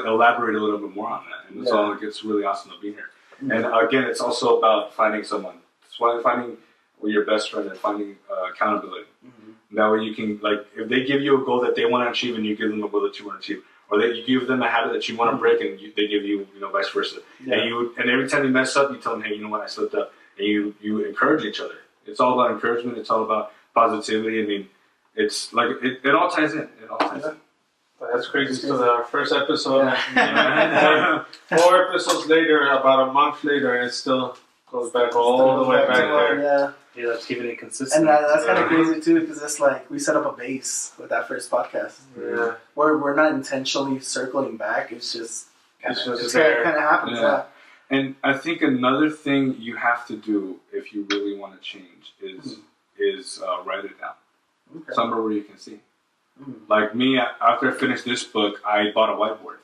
elaborate a little bit more on that. And so it's really awesome to be here. And again, it's also about finding someone. It's finding your best friend and finding accountability. That way you can, like, if they give you a goal that they want to achieve and you give them a goal that you want to achieve, or that you give them a habit that you want to break and they give you, vice versa. And every time you mess up, you tell them, hey, you know what, I slipped up. And you encourage each other. It's all about encouragement. It's all about positivity. I mean, it's like, it all ties in. It all ties in. That's crazy. So our first episode, 4 episodes later, about a month later, and it still goes back all the way back there. Yeah, that's keeping it consistent. And that's kind of crazy too, because it's like we set up a base with that first podcast. Yeah, we're not intentionally circling back. It's just kind of happens. Yeah. And I think another thing you have to do if you really want to change is write it down, somewhere where you can see. Like me, after I finished this book, I bought a whiteboard,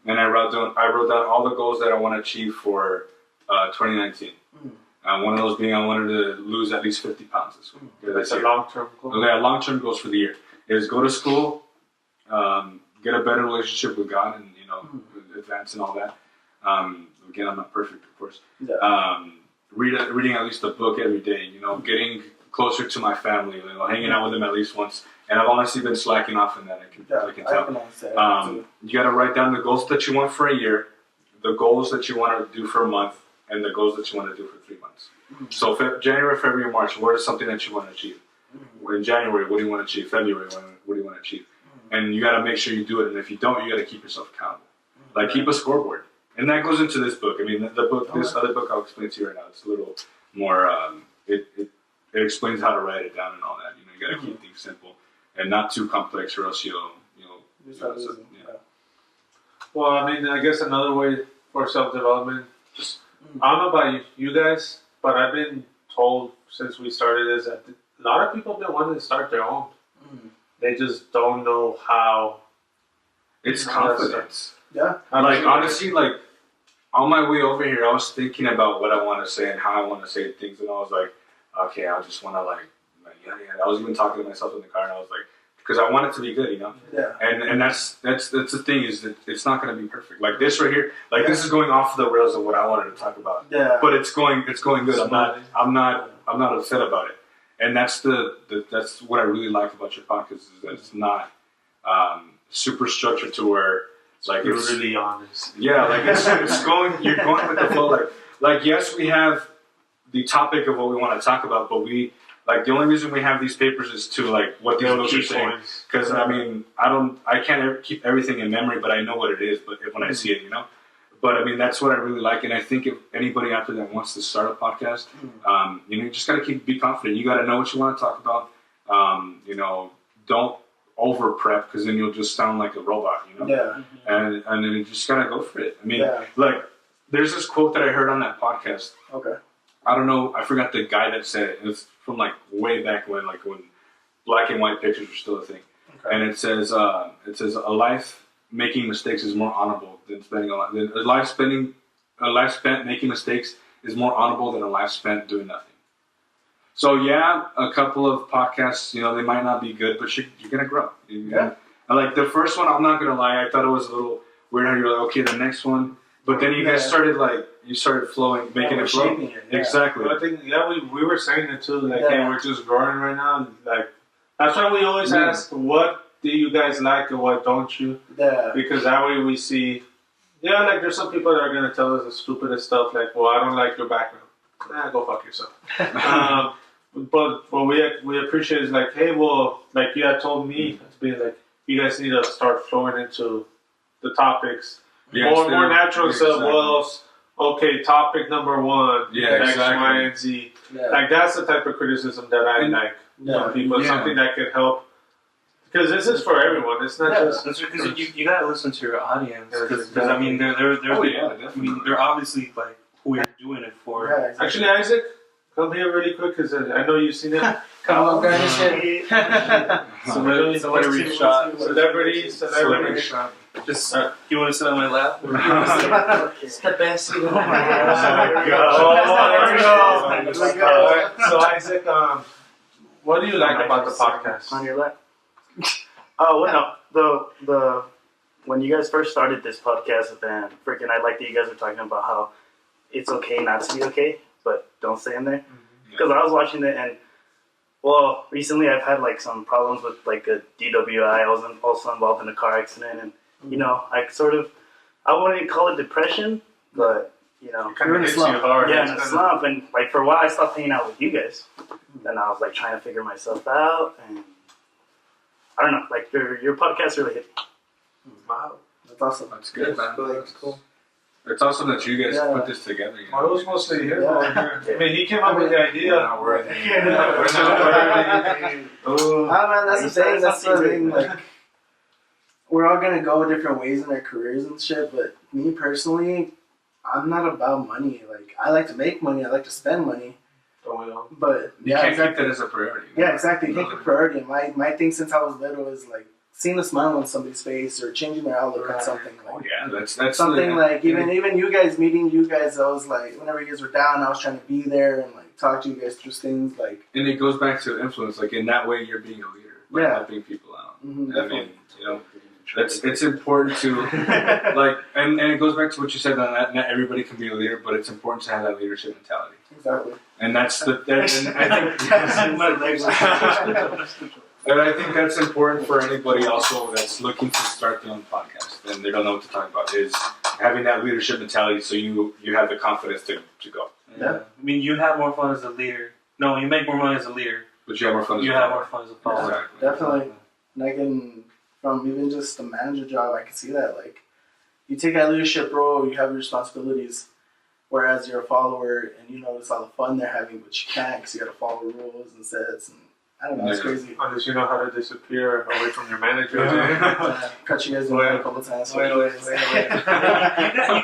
and I wrote down all the goals that I want to achieve for 2019. One of those being I wanted to lose at least 50 pounds this week. That's a long-term goal. Yeah, long-term goals for the year is go to school, get a better relationship with God, and advance and all that. Again, I'm not perfect, of course. Reading at least a book every day. closer to my family, you know, hanging out with them at least once. And I've honestly been slacking off in that. I can tell. You got to write down the goals that you want for a year, the goals that you want to do for a month, and the goals that you want to do for 3 months. So January, February, March, what is something that you want to achieve? In January, what do you want to achieve? February, what do you want to achieve? And you got to make sure you do it. And if you don't, you got to keep yourself accountable. Like keep a scoreboard. And that goes into this book. I mean, the book, this other book I'll explain to you right now. It's a little more. It explains how to write it down and all that. You know, you got to keep things simple and not too complex, or else you'll. Well, I mean, I guess another way for self-development, just I don't know about you guys, but I've been told since we started is that a lot of people have been wanting to start their own. They just don't know how. It's confidence. Yeah. Like honestly, like on my way over here, I was thinking about what I want to say and how I want to say things, and I was like, okay, I just want to like yada yada. I was even talking to myself in the car, and I was like, because I want it to be good, you know. Yeah. And that's the thing is that it's not going to be perfect. Like this right here, like this is going off the rails of what I wanted to talk about. Yeah. But it's going good. I'm not upset about it. And that's that's what I really like about your podcast is that it's not super structured to where like you're it's really honest. Yeah, like it's you're going with the flow. Like yes, we have the topic of what we want to talk about, but we like the only reason we have these papers is to like what these notes are saying. Because I mean, I can't keep everything in memory, but I know what it is. But when I see it, you know. But I mean, that's what I really like, and I think if anybody out there that wants to start a podcast, you know, you just got to be confident. You got to know what you want to talk about. You know, don't over prep because then you'll just sound like a robot. You know. Yeah. And then you just gotta go for it. I mean, like there's this quote that I heard on that podcast. Okay. I don't know. I forgot the guy that said it. It's from like way back when, like when black and white pictures were still a thing. Okay. And it says a life making mistakes is more honorable than spending a life spent making mistakes is more honorable than a life spent doing nothing. So yeah, a couple of podcasts, you know, they might not be good, but you're gonna grow. And like the first one, I'm not gonna lie, I thought it was a little weird how you're like, okay, the next one, but then you guys started flowing, making it flow. Exactly. Well, I think we were saying it too, like hey, we're just growing right now. Like that's why we always ask, what do you guys like and what don't you? Yeah. Because that way we see, like there's some people that are gonna tell us the stupidest stuff, like, well, I don't like your background. Go fuck yourself. But what we appreciate is like, hey, well, like you had told me to be like, you guys need to start flowing into the topics more natural. Exactly. Well, okay, topic number 1, X, Y, and Z. Yeah. Like that's the type of criticism that I like from people. Something that can help. Because this is for everyone. It's not just. That's because you gotta listen to your audience. Because I mean, they're obviously like who you're doing it for. Yeah, exactly. Actually, Isaac, come here really quick because I know you've seen it. Come on, guys. Somebody reach shot. Celebrity. Just you want to sit on my lap? It's the best. Oh my God! So Isaac, what do you like about the podcast? On your lap. Oh well, no. The when you guys first started this podcast, then freaking, I like that you guys are talking about how it's okay not to be okay, but don't stay in there. Because I was watching it, and well, recently I've had like some problems with like a DWI. I was also involved in a car accident, and you know, I wouldn't call it depression, but you know, you're in a slump. Yeah, in a slump, and like for a while I stopped hanging out with you guys. Then I was like trying to figure myself out, and I don't know, like your podcast really hit me. Wow, that's awesome. That's good, man. That's cool. It's awesome that you guys put this together. You know? Well, it was mostly him. I mean, he came up with the idea. Man, that's the thing. That's the thing. Like, we're all gonna go different ways in our careers and shit. But me personally, I'm not about money. Like, I like to make money. I like to spend money. But you can't keep that as a priority. Yeah, exactly. You can't keep priority. My thing since I was little is like seeing a smile on somebody's face or changing their outlook on something. Like, that's something like even you guys, meeting you guys, I was like, whenever you guys were down, I was trying to be there and like talk to you guys through things like. And it goes back to influence. Like in that way, you're being a leader by helping people out. Mm-hmm, I mean, you know, it's important to like, and it goes back to what you said that not everybody can be a leader, but it's important to have that leadership mentality. Exactly. And and I think that's important for anybody also that's looking to start their own podcast and they don't know what to talk about is having that leadership mentality so you have the confidence to go. Yeah. I mean, you have more fun as a leader. No, you make more money as a leader. But you have more fun as a You have more fun as a follower. Exactly. Definitely. And I can, from even just the manager job, I can see that. Like, you take that leadership role, you have your responsibilities, whereas you're a follower and you notice all the fun they're having, but you can't because you got to follow rules and sets. And I don't know, it's crazy. Unless you know how to disappear away from your manager. Cut you guys in a couple times. Wait. You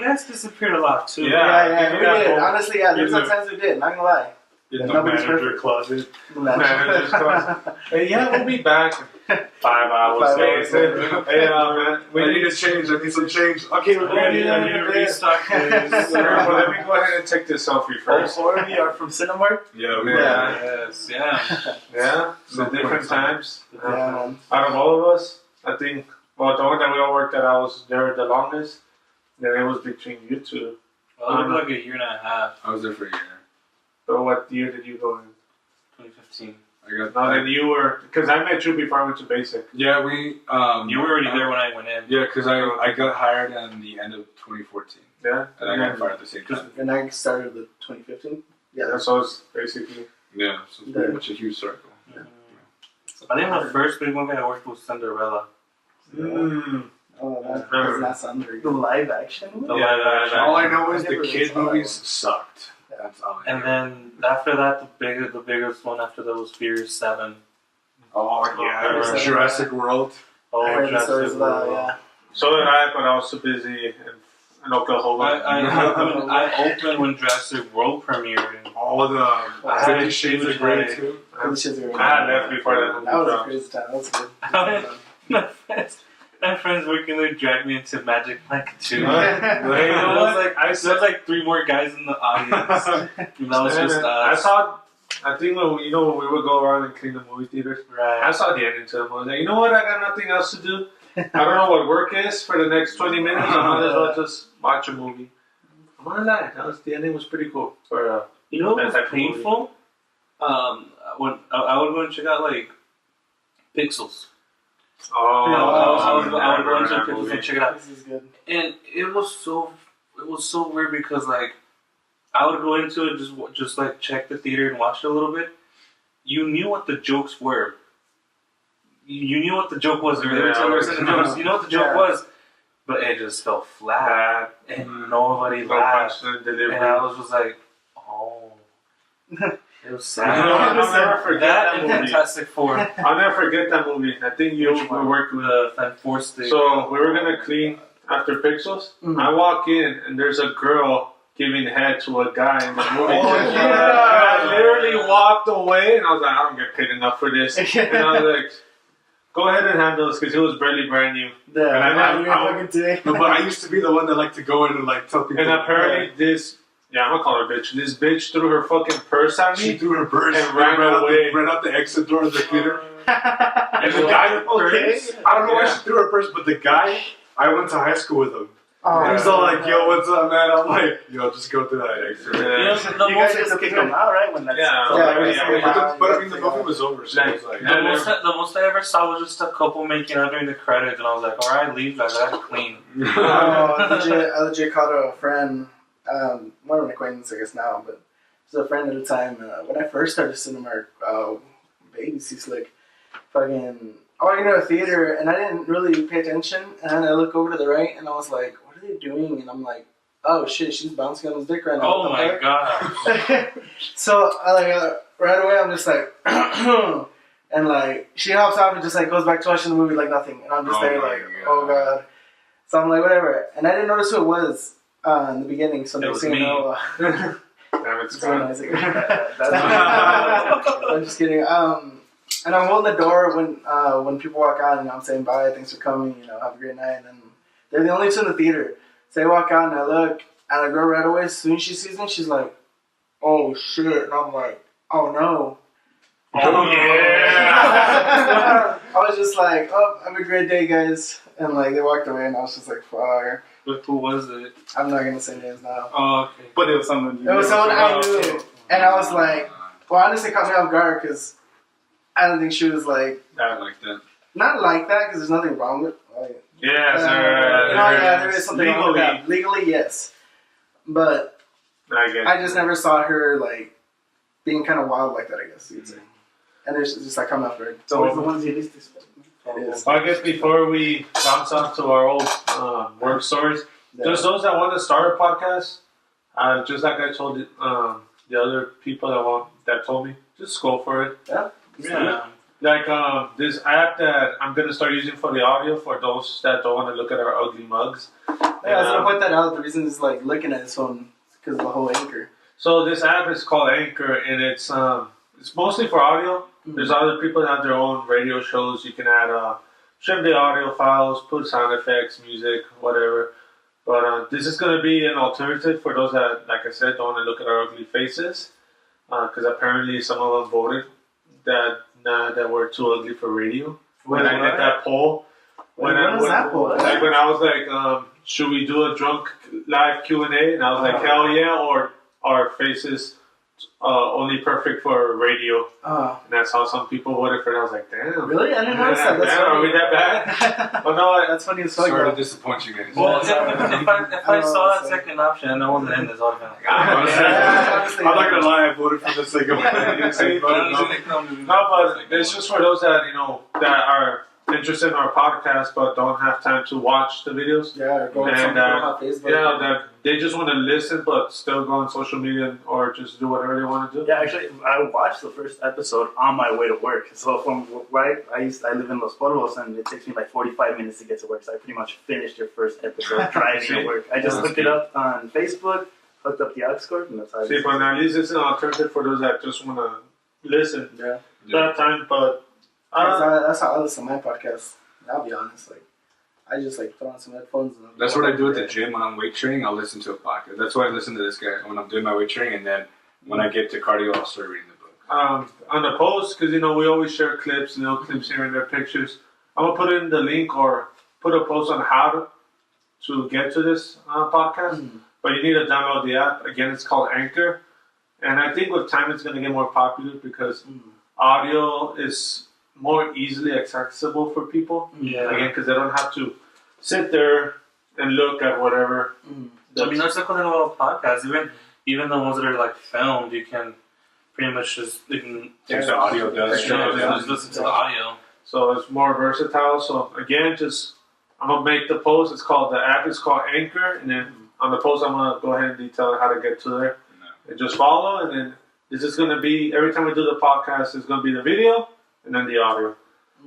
guys disappeared a lot too. Yeah, we did. Honestly, there's sometimes we did, not gonna lie. In the Nobody's manager perfect. closet. Manager's closet. Hey, yeah, we'll be back in 5 hours. Hey, man, We need a change. I need some change. Okay, we're I ready. need to restock this. well, let me go ahead and take this selfie first. Or we are from Cinemark. Yeah, Yes, yeah. Yeah, so different times. Yeah, man. Out of all of us, I think, well, the one that we all worked at, I was there the longest. Then it was between you two. Well, it was like a year and a half. I was there for a year. So what year did you go in? 2015. No, then you were, because I met you before I went to basic. Yeah, we. You were already there when I went in. Yeah, because I got hired in the end of 2014. Yeah? And I got fired at the same time. And I started the 2015. Yeah, So it's basically. Yeah, so it's pretty much a huge circle. I think the first big movie I worked was Cinderella. Oh, that does not sound very good. The live action movie? The live action. All I know is I never the kid saw that movies one. sucked. That's all I know. And then after that, the biggest one after that was Fear 7. Oh, yeah, Oh, Jurassic World. Oh, I heard the stories Jurassic about World. yeah. So did I, but I was too busy in Oklahoma. I opened when Jurassic World premiered. All the 50 Shades of Grey, too. Those shits are I had left before that. That was a crazy time. That was good. My friends working there dragged me into Magic Mike 2. Hey, you know what? There was like 3 more guys in the audience. And that was just I us. saw, I think when we would go around and clean the movie theaters, I Right. saw the ending to them. I was like, you know what? I got nothing else to do. I don't know what work is for the next 20 minutes. I might as well just watch a movie. I'm gonna lie, the ending was pretty cool. For You know what was That type of movie. painful? When I would go and check out like Pixels. I would go into Pixels and check it out. This is good. And it was so weird because like I would go into it just like check the theater and watch it a little bit. You knew what the jokes were. You knew what the joke was. They were telling us the jokes. You know what the joke was, but it just fell flat and nobody laughed. And I was just like, oh, it was sad. I'll never forget that that and movie. Fantastic Four. I'll never forget that movie. I think you were working with. The Fan Force thing. So we were gonna clean after Pixels. Mhm. I walk in and there's a girl giving head to a guy in the movie. Oh, And yeah. I literally walked away and I was like, I don't get paid enough for this. And I was like, go ahead and handle this because it was barely brand new. Yeah, And you're fucking today. No, but I used to be the one that liked to go in and like tell people. And apparently this, I'm gonna call her bitch. This bitch threw her fucking purse at she me. threw her purse And ran away. Ran out the exit door of the theater. And the guy, Okay. I don't know why Yeah. she threw her purse, but the guy, I went to high school with him. Oh, And he was all like, yo, what's up, man? I'm like, yo, just go through that exit. You know, the you most guys just kick them out, right? When that's But I mean, the movie was over, so it was like, the most I ever saw was just a couple making out during the credits, and I was like, all right, leave, guys, I gotta clean. I legit called a friend, more of an acquaintance, I guess now, but it was a friend at the time. When I first started Cinemark, baby C Slick, fucking, I walked into a theater and I didn't really pay attention, and then I look over to the right and I was like, what are they doing? And I'm like, oh shit, she's bouncing on his dick right now. Oh my god. So right away I'm just like, and like she hops off and just like goes back to watching the movie like nothing, and I'm just there like, oh god. So I'm like, whatever, and I didn't notice who it was in the beginning. So next thing you know, Damn, it's gone. I'm just kidding. And I'm holding the door when people walk out, and I'm saying bye, thanks for coming, have a great night. And they're the only two in the theater. So I walk out and I look, and the girl right away, as soon as she sees me, she's like, oh shit. And I'm like, oh no. Oh yeah. I was just like, oh, have a great day, guys. And like they walked away, and I was just like, "Fuck." But who was it? I'm not gonna say names now. Oh, okay. But it was someone. It was someone I knew, and I was like, "Well, honestly, it caught me off guard because I don't think she was like Not like that. not like that because there's nothing wrong with." Like, Yes, there is something wrong with that. Legally, yes, but I just never saw her like being kind of wild like that. I guess you'd say, and it's just like coming off her. It's always the ones you least expect. It is. I guess before we bounce on to our old work stories, just those that want to start a podcast, just like I told the other people that told me, just go for it. Yeah. Like this app that I'm gonna start using for the audio for those that don't want to look at our ugly mugs. Yeah, I was gonna point that out. The reason is like looking at his phone because of the whole Anchor. So this app is called Anchor, and it's mostly for audio. There's other people that have their own radio shows. You can add trim the audio files, put sound effects, music, whatever. But this is going to be an alternative for those that, like I said, don't want to look at our ugly faces. Because apparently some of them voted that we're too ugly for radio. When I did that poll. When I was like, should we do a drunk live Q&A? And I was like, hell yeah, or our faces only perfect for radio. And that's how some people voted for it. I was like, damn. Really? I didn't notice that. That's are we that bad? Oh no, that's funny as Sorry fuck. to disappoint you guys. Well, if I saw that second option and no one's in this, I'd be like, Honestly, I'm not gonna lie, I voted for the sake of No, but it's just for those that that are interested in our podcast but don't have time to watch the videos. Yeah, or go on Facebook. Yeah, that they just want to listen but still go on social media or just do whatever they want to do. Yeah, actually, I watched the first episode on my way to work. So from where I live in Los Polvos, and it takes me like 45 minutes to get to work. So I pretty much finished your first episode driving to work. I just looked it up on Facebook, hooked up the aux cord, and that's how. See, but at least it's an alternative for those that just want to listen. Yeah. That time, but that's how I listen to my podcast. I'll be honest, like I just like throw on some headphones. And that's what I do at the gym when I'm weight training. I'll listen to a podcast. That's why I listen to this guy when I'm doing my weight training, and then when I get to cardio, I'll start reading the book. On the post, because we always share clips, little clips here and there, pictures. I'm gonna put in the link or put a post on how to get to this podcast. But you need to download the app. Again, it's called Anchor, and I think with time it's gonna get more popular because audio is more easily accessible for people. Yeah. Again, because they don't have to sit there and look at whatever. I mean, that's the cool thing about podcasts. Even the ones that are like filmed, you can pretty much just the audio does. just listen to the audio. So it's more versatile. So again, I'm gonna make the post. The app is called Anchor, and then on the post I'm gonna go ahead and detail how to get to there. And just follow, and then this is gonna be every time we do the podcast, it's gonna be the video and then the audio.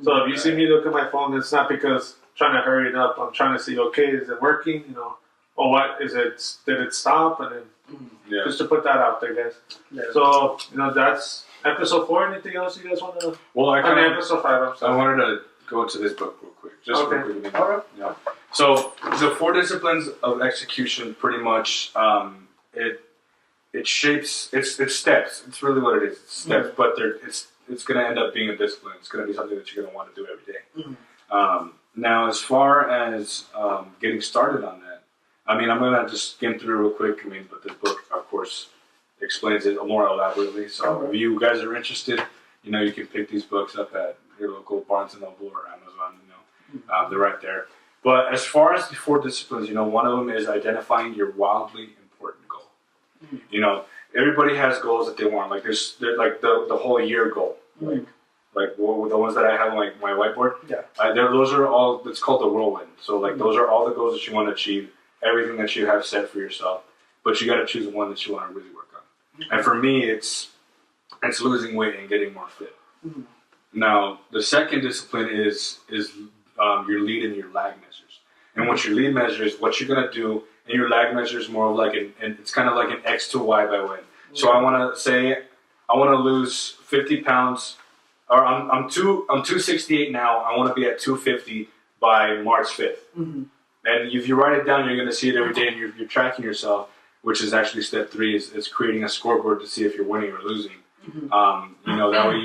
So if you see me look at my phone, it's not because I'm trying to hurry it up. I'm trying to see, okay, is it working? Or what is it? Did it stop? And then just to put that out there, guys. Yeah. So that's episode 4. Anything else you guys want to? Well, episode 5. I'm sorry. I wanted to go to this book real quick, real quick. All right. Yeah. So the 4 disciplines of execution, pretty much, it shapes. It's steps. It's really what it is. It's steps, but it's going to end up being a discipline. It's going to be something that you're going to want to do every day. Now, as far as getting started on that, I mean, I'm going to just skim through real quick. I mean, but this book, of course, explains it more elaborately. So if you guys are interested, you can pick these books up at your local Barnes & Noble or Amazon. They're right there. But as far as the 4 disciplines, one of them is identifying your wildly important goal. Everybody has goals that they want. Like there's like the whole year goal. Like the ones that I have on my whiteboard. Yeah. Those are all. It's called the whirlwind. So like those are all the goals that you want to achieve. Everything that you have set for yourself. But you got to choose one that you want to really work on. And for me, it's losing weight and getting more fit. Now the second discipline is your lead and your lag measures. And what your lead measure is what you're gonna do. And your lag measure is more of like it's kind of like an X to Y by when. So I want to lose 50 pounds, or I'm 268 now. I want to be at 250 by March 5th. And if you write it down, you're going to see it every day, and you're tracking yourself, which is actually step 3 is creating a scoreboard to see if you're winning or losing. That way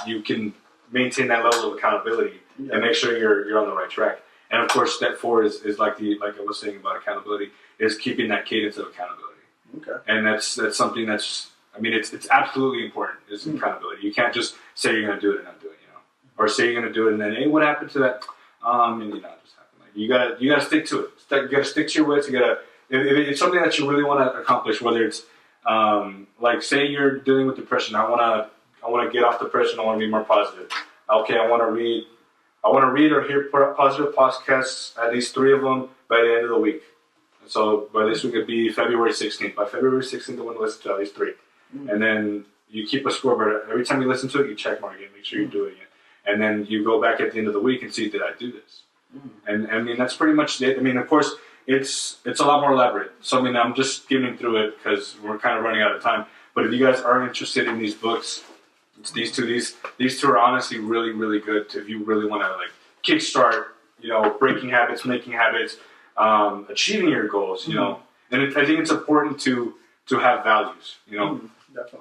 you can maintain that level of accountability and make sure you're on the right track. And of course, step 4 is like I was saying about accountability, is keeping that cadence of accountability. Okay. And that's something that's, I mean, it's absolutely important, is accountability. You can't just say you're going to do it and not do it, or say you're going to do it and then, hey, what happened to that? And it just happened. Like, you gotta stick to it. You gotta stick to your wits. You gotta, if it's something that you really want to accomplish, whether it's like, say you're dealing with depression. I want to get off depression. I want to be more positive. Okay, I want to read or hear positive podcasts, at least 3 of them by the end of the week. So by this week it'd be February 16th. By February 16th, I want to listen to at least 3. And then you keep a scoreboard. Every time you listen to it, you check mark it, make sure you're doing it. And then you go back at the end of the week and see, did I do this? And I mean, that's pretty much it. I mean, of course, it's a lot more elaborate. So I mean, I'm just skimming through it because we're kind of running out of time. But if you guys are interested in these books, it's these two. These two are honestly really, really good if you really want to like kickstart, breaking habits, making habits, achieving your goals, And I think it's important to have values,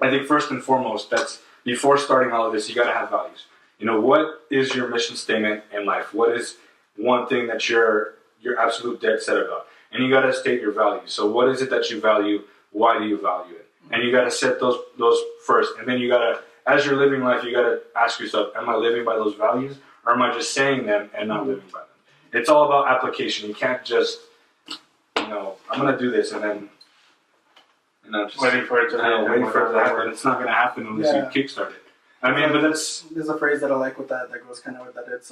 I think first and foremost, that's before starting all of this, you got to have values. What is your mission statement in life? What is one thing that you're absolute dead set about? And you got to state your values. So what is it that you value? Why do you value it? And you got to set those first. And then you got to, as you're living life, you got to ask yourself, am I living by those values? Or am I just saying them and not living by them? It's all about application. You can't just, I'm going to do this and then, just waiting for it to happen. Waiting for it to happen. It's not going to happen unless you kickstart it. I mean, but there's a phrase that I like with that goes kind of with that. It's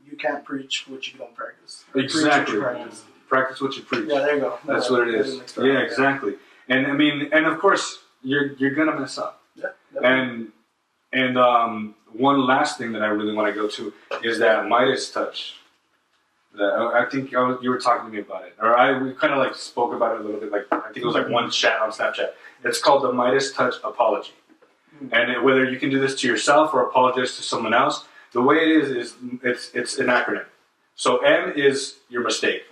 you can't preach what you don't practice. Exactly. Practice what you preach. Yeah, there you go. That's what it is. Yeah, exactly. And I mean, and of course, you're gonna mess up. Yeah. Definitely. And one last thing that I really want to go to is that Midas touch. I think you were talking to me about it, or we kind of like spoke about it a little bit. Like I think it was like one chat on Snapchat. It's called the Midas touch apology. And whether you can do this to yourself or apologize to someone else, the way it is it's an acronym. So M is your mistake.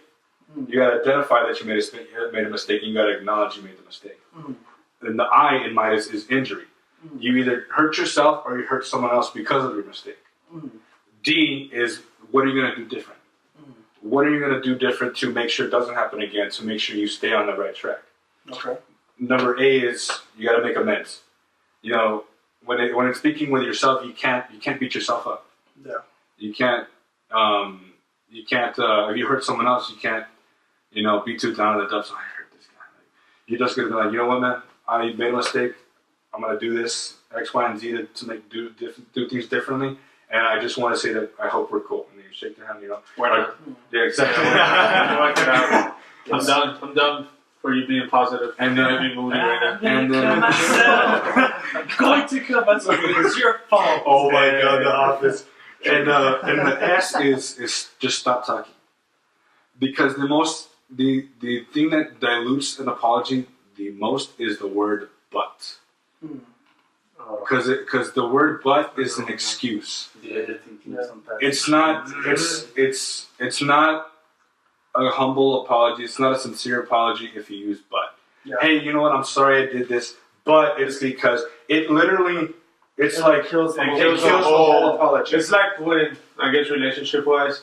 You got to identify that you made a mistake, and you got to acknowledge you made the mistake. And the I in Midas is injury. You either hurt yourself or you hurt someone else because of your mistake. D is, what are you going to do different? What are you going to do different to make sure it doesn't happen again, to make sure you stay on the right track? Okay. Number A is, you got to make amends. When it's speaking with yourself, you can't beat yourself up. Yeah. You can't. If you hurt someone else, you can't. Be too down in the dumps. Oh, I hurt this guy. You're just gonna be like, you know what, man? I made a mistake. I'm gonna do this X, Y, and Z to do things differently. And I just want to say that I hope we're cool. And then you shake their hand. We're not. Yeah, exactly. I'm done. I'm done. For you being positive and then be moody right now. And then I'm going to kill myself. It's your fault. Oh my God, The Office. And the S is just stop talking, because the thing that dilutes an apology the most is the word but. Because the word but is an excuse. It's not. It's not a humble apology. It's not a sincere apology if you use but. Yeah. Hey, you know what? I'm sorry I did this, but it's because it literally, it's like kills the whole apology. It's like when, I guess relationship-wise,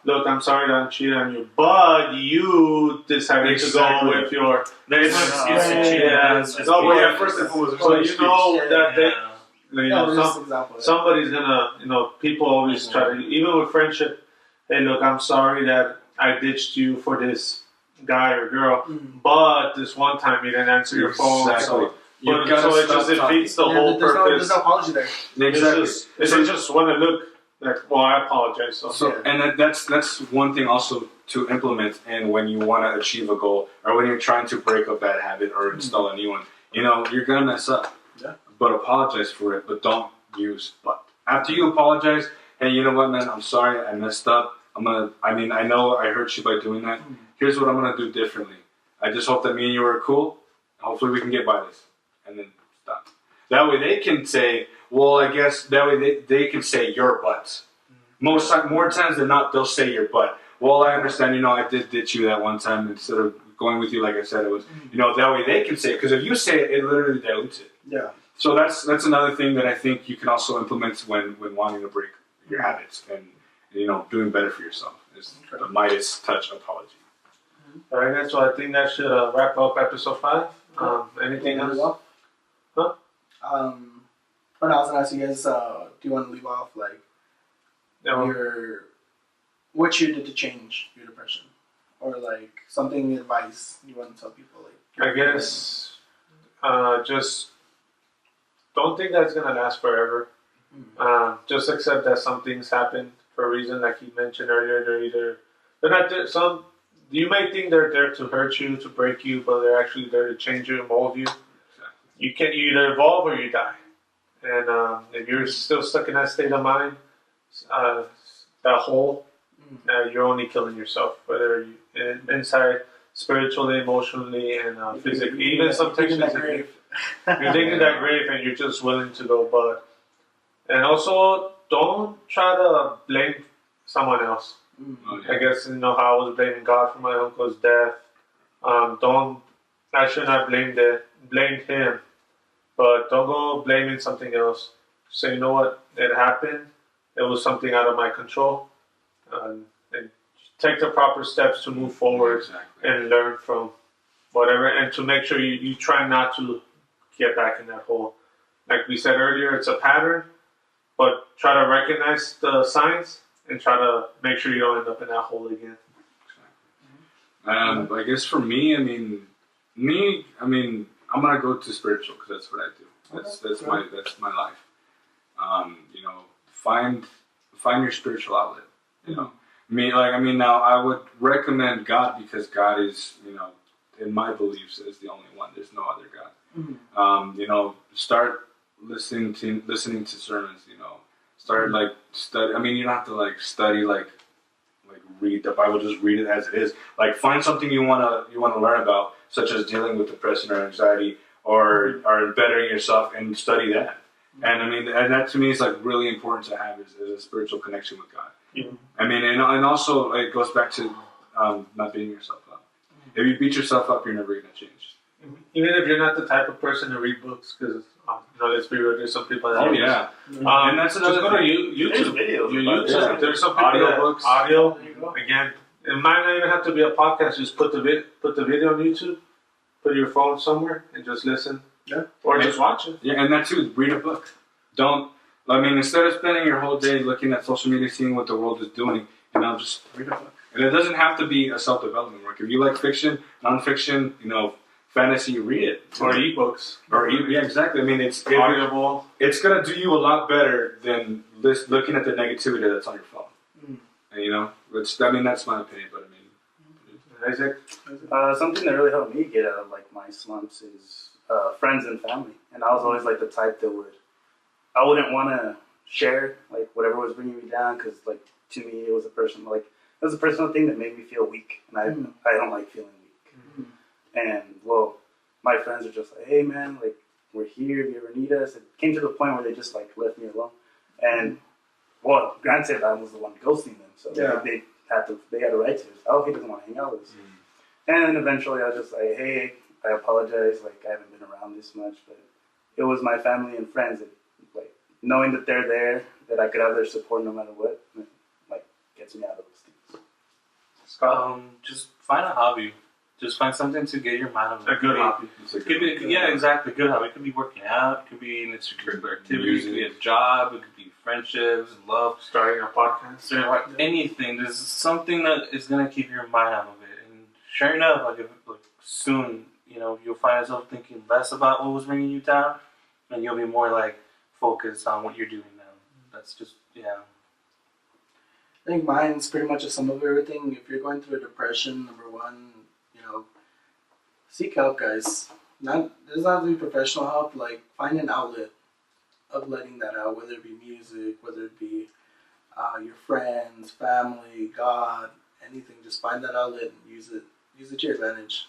look, I'm sorry that I'm cheating on you, but you decided to go with your... There's no excuse to cheat. First of all, it was so that somebody's gonna, people always try to, even with friendship, hey, look, I'm sorry that I ditched you for this guy or girl, but this one time you didn't answer your phone. Exactly. So it defeats the whole purpose. There's no apology there. Exactly. They just want to look like, well, I apologize. And that's one thing also to implement, and when you want to achieve a goal, or when you're trying to break a bad habit or install a new one, you're gonna mess up. Yeah. But apologize for it. But don't use but. After you apologize, hey, you know what, man? I'm sorry. I messed up. I know I hurt you by doing that. Here's what I'm going to do differently. I just hope that me and you are cool. Hopefully we can get by this. And then stop. That way they can say, well, I guess that way they can say your butt. More times than not, they'll say your butt. Well, I understand, I did ditch you that one time instead of going with you like I said it was. That way they can say it. Because if you say it, it literally dilutes it. Yeah. So that's another thing that I think you can also implement when wanting to break your habits doing better for yourself. It's the Midas touch apology. All right, guys. So I think that should wrap up episode 5. Anything else? Huh? But I was gonna ask you guys, do you want to leave off like what you did to change your depression, or like something advice you want to tell people? Like, I guess just don't think that's gonna last forever. Just accept that some things happen for a reason, like you mentioned earlier. They're not there. You may think they're there to hurt you, to break you, but they're actually there to change you and mold you. You either evolve or you die. And if you're still stuck in that state of mind, that hole, you're only killing yourself, whether inside, spiritually, emotionally, and physically. Even sometimes physically. You're digging that grave and you're just willing to go. And also, don't try to blame someone else. I guess how I was blaming God for my uncle's death. I should not blamed him, but don't go blaming something else. Say, you know what, it happened. It was something out of my control, and take the proper steps to move forward and learn from whatever, and to make sure you try not to get back in that hole. Like we said earlier, it's a pattern, but try to recognize the signs and try to make sure you don't end up in that hole again. I guess for me, I'm gonna go to spiritual because that's what I do. That's my life. Find your spiritual outlet. Now I would recommend God because God is, in my beliefs, is the only one. There's no other God. Start listening to sermons. Start study. You don't have to study read the Bible. Just read it as it is. Find something you wanna learn about, such as dealing with depression or anxiety, or bettering yourself, and study that. And that to me is really important to have is a spiritual connection with God. And also it goes back to not beating yourself up. If you beat yourself up, you're never gonna change. Even if you're not the type of person to read books, because let's be real, there's some people that and that's another. Just go to YouTube. There's YouTube. There's some people audio. Again, it might not even have to be a podcast. Just put the video on YouTube. Put your phone somewhere and just listen. Or just watch it. And that too. Read a book. Instead of spending your whole day looking at social media, seeing what the world is doing, just read a book. And it doesn't have to be a self-development work. If you like fiction, nonfiction, fantasy, read it. Or ebooks. Yeah, exactly. It's audible. It's gonna do you a lot better than looking at the negativity that's on your phone. And, that's my opinion. But Isaac? Something that really helped me get out of my slumps is friends and family. And I was always the type that I wouldn't want to share whatever was bringing me down, because to me it was a personal thing that made me feel weak, and I don't like feeling weak. And my friends are just hey man, we're here if you ever need us. It came to the point where they just left me alone. And granted, I was the one ghosting them, so they had a right to. He doesn't want to hang out with us. And then eventually I was just hey, I apologize. I haven't been around this much, but it was my family and friends that knowing that they're there, that I could have their support no matter what, gets me out of those things. Just find a hobby. Just find something to get your mind on. A good hobby. Exactly. Good hobby. It could be working out. It could be an extracurricular activity. It could be a job. It could be friendships, love. Starting a podcast. Anything. There's something that is going to keep your mind out of it. And sure enough, soon, you'll find yourself thinking less about what was bringing you down, and you'll be more focused on what you're doing now. That's just, I think mine's pretty much a sum of everything. If you're going through a depression, number one, seek help, guys. It doesn't have to be professional help. Find an outlet of letting that out, whether it be music, whether it be your friends, family, God, anything. Just find that outlet and use it. Use it to your advantage.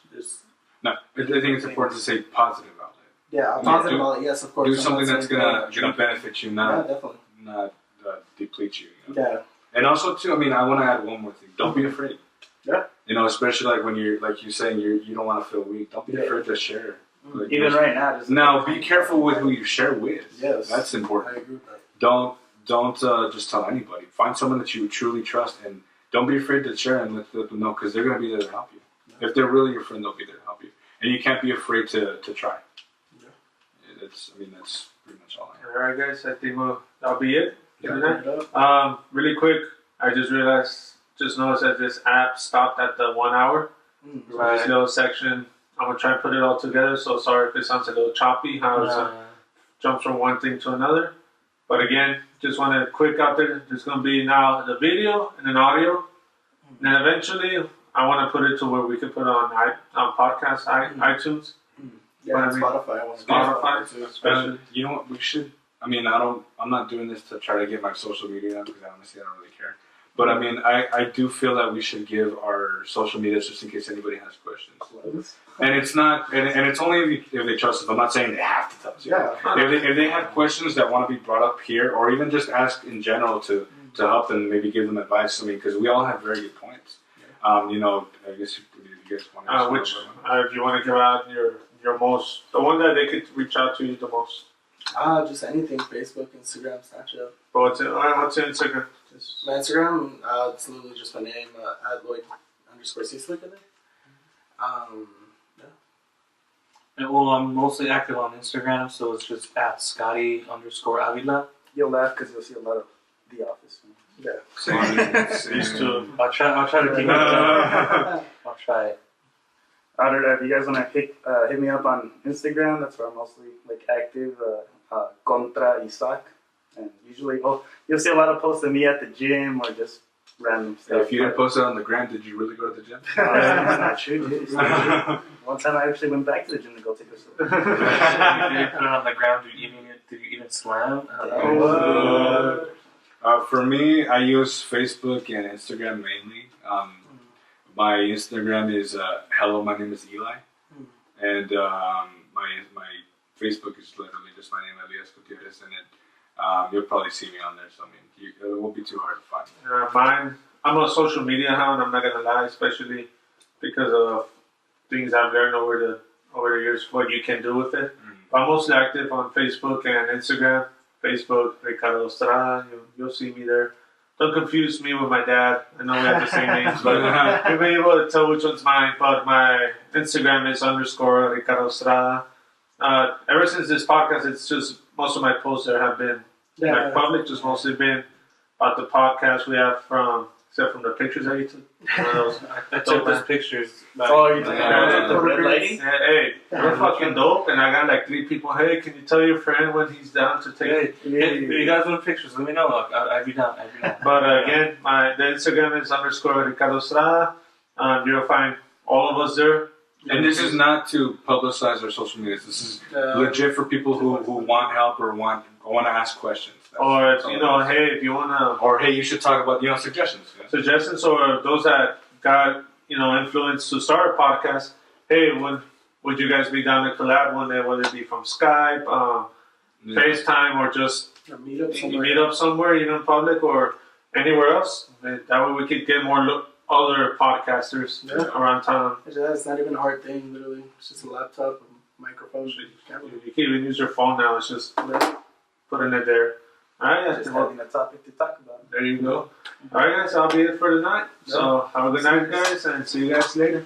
I think it's important to say positive outlet. Yeah, a positive outlet. Yes, of course. Do something that's gonna benefit you, not deplete you. Yeah. And also too, I want to add one more thing. Don't be afraid. Yeah. Especially when you're you're saying you don't want to feel weak. Don't be afraid to share. Even right now. Now, be careful with who you share with. Yes. That's important. I agree with that. Don't don't just tell anybody. Find someone that you truly trust, and don't be afraid to share and let them know, because they're going to be there to help you. If they're really your friend, they'll be there to help you, and you can't be afraid to try. Yeah. That's pretty much all I have. All right, guys. I think that'll be it. Really quick, I just noticed that this app stopped at the 1 hour. Right. This little section, I'm gonna try and put it all together. So sorry if it sounds a little choppy. How it jumps from one thing to another. But again, just want to quick out there. There's gonna be now the video and an audio, and then eventually I want to put it to where we can put it on podcast, iTunes. Yeah, Spotify, especially. You know what? We should. I'm not doing this to try to get my social media because honestly I don't really care. But I do feel that we should give our social media just in case anybody has questions. And it's not, and it's only if they trust us. I'm not saying they have to tell us. Yeah. If they have questions that want to be brought up here, or even just ask in general to help them, maybe give them advice. Because we all have very good points. I guess if you guys want to. If you want to give out your most, the one that they could reach out to you the most. Just anything. Facebook, Instagram, Snapchat. But what's your Instagram? My Instagram, it's literally just my name, @Lloyd_Cecilic, I think. Yeah, well, I'm mostly active on Instagram, so it's just @Scotty_Avila. You'll laugh because you'll see a lot of The Office. Yeah. Used to. I'll try to keep it. I'll try it. If you guys want to hit me up on Instagram, that's where I'm mostly active. Contra Isaac, and usually you'll see a lot of posts of me at the gym or just random stuff. If you didn't post it on the gram, did you really go to the gym? That's not true, dude. It's not true. One time I actually went back to the gym to go take a swim. You didn't put it on the ground. Did you even slam? For me, I use Facebook and Instagram mainly. My Instagram is hello, my name is Eli, and my Facebook is literally just my name, Elias Gutierrez, and you'll probably see me on there. So it won't be too hard to find. Mine, I'm a social media hound. I'm not gonna lie, especially because of things I've learned over the years, what you can do with it. I'm mostly active on Facebook and Instagram. Facebook, Ricardo Estrada. You'll see me there. Don't confuse me with my dad. I know we have the same names, but you'll be able to tell which one's mine. But my Instagram is _Ricardo Estrada. Ever since this podcast, it's just most of my posts there have been public, just mostly been about the podcast we have except from the pictures that you took. I took those pictures. You took the red lighting? Hey, you're fucking dope, and I got 3 people. Hey, can you tell your friend when he's down to take? Hey, you guys want pictures? Let me know. I'd be down. But again, the Instagram is _Ricardo Estrada. You'll find all of us there. And this is not to publicize our social media. This is legit for people who want help or want to ask questions. Or if if you wanna, or hey, you should talk about suggestions. Suggestions, or those that got influence to start a podcast. Hey, would you guys be down to collab one day? Whether it be from Skype, FaceTime, or just meet up somewhere, in public or anywhere else. That way we could get more other podcasters around town. It's not even a hard thing. Literally, it's just a laptop, a microphone. You can even use your phone now. It's just putting it there. All right, just having a topic to talk about. There you go. All right, guys, that'll be it for tonight. So have a good night, guys, and see you guys later.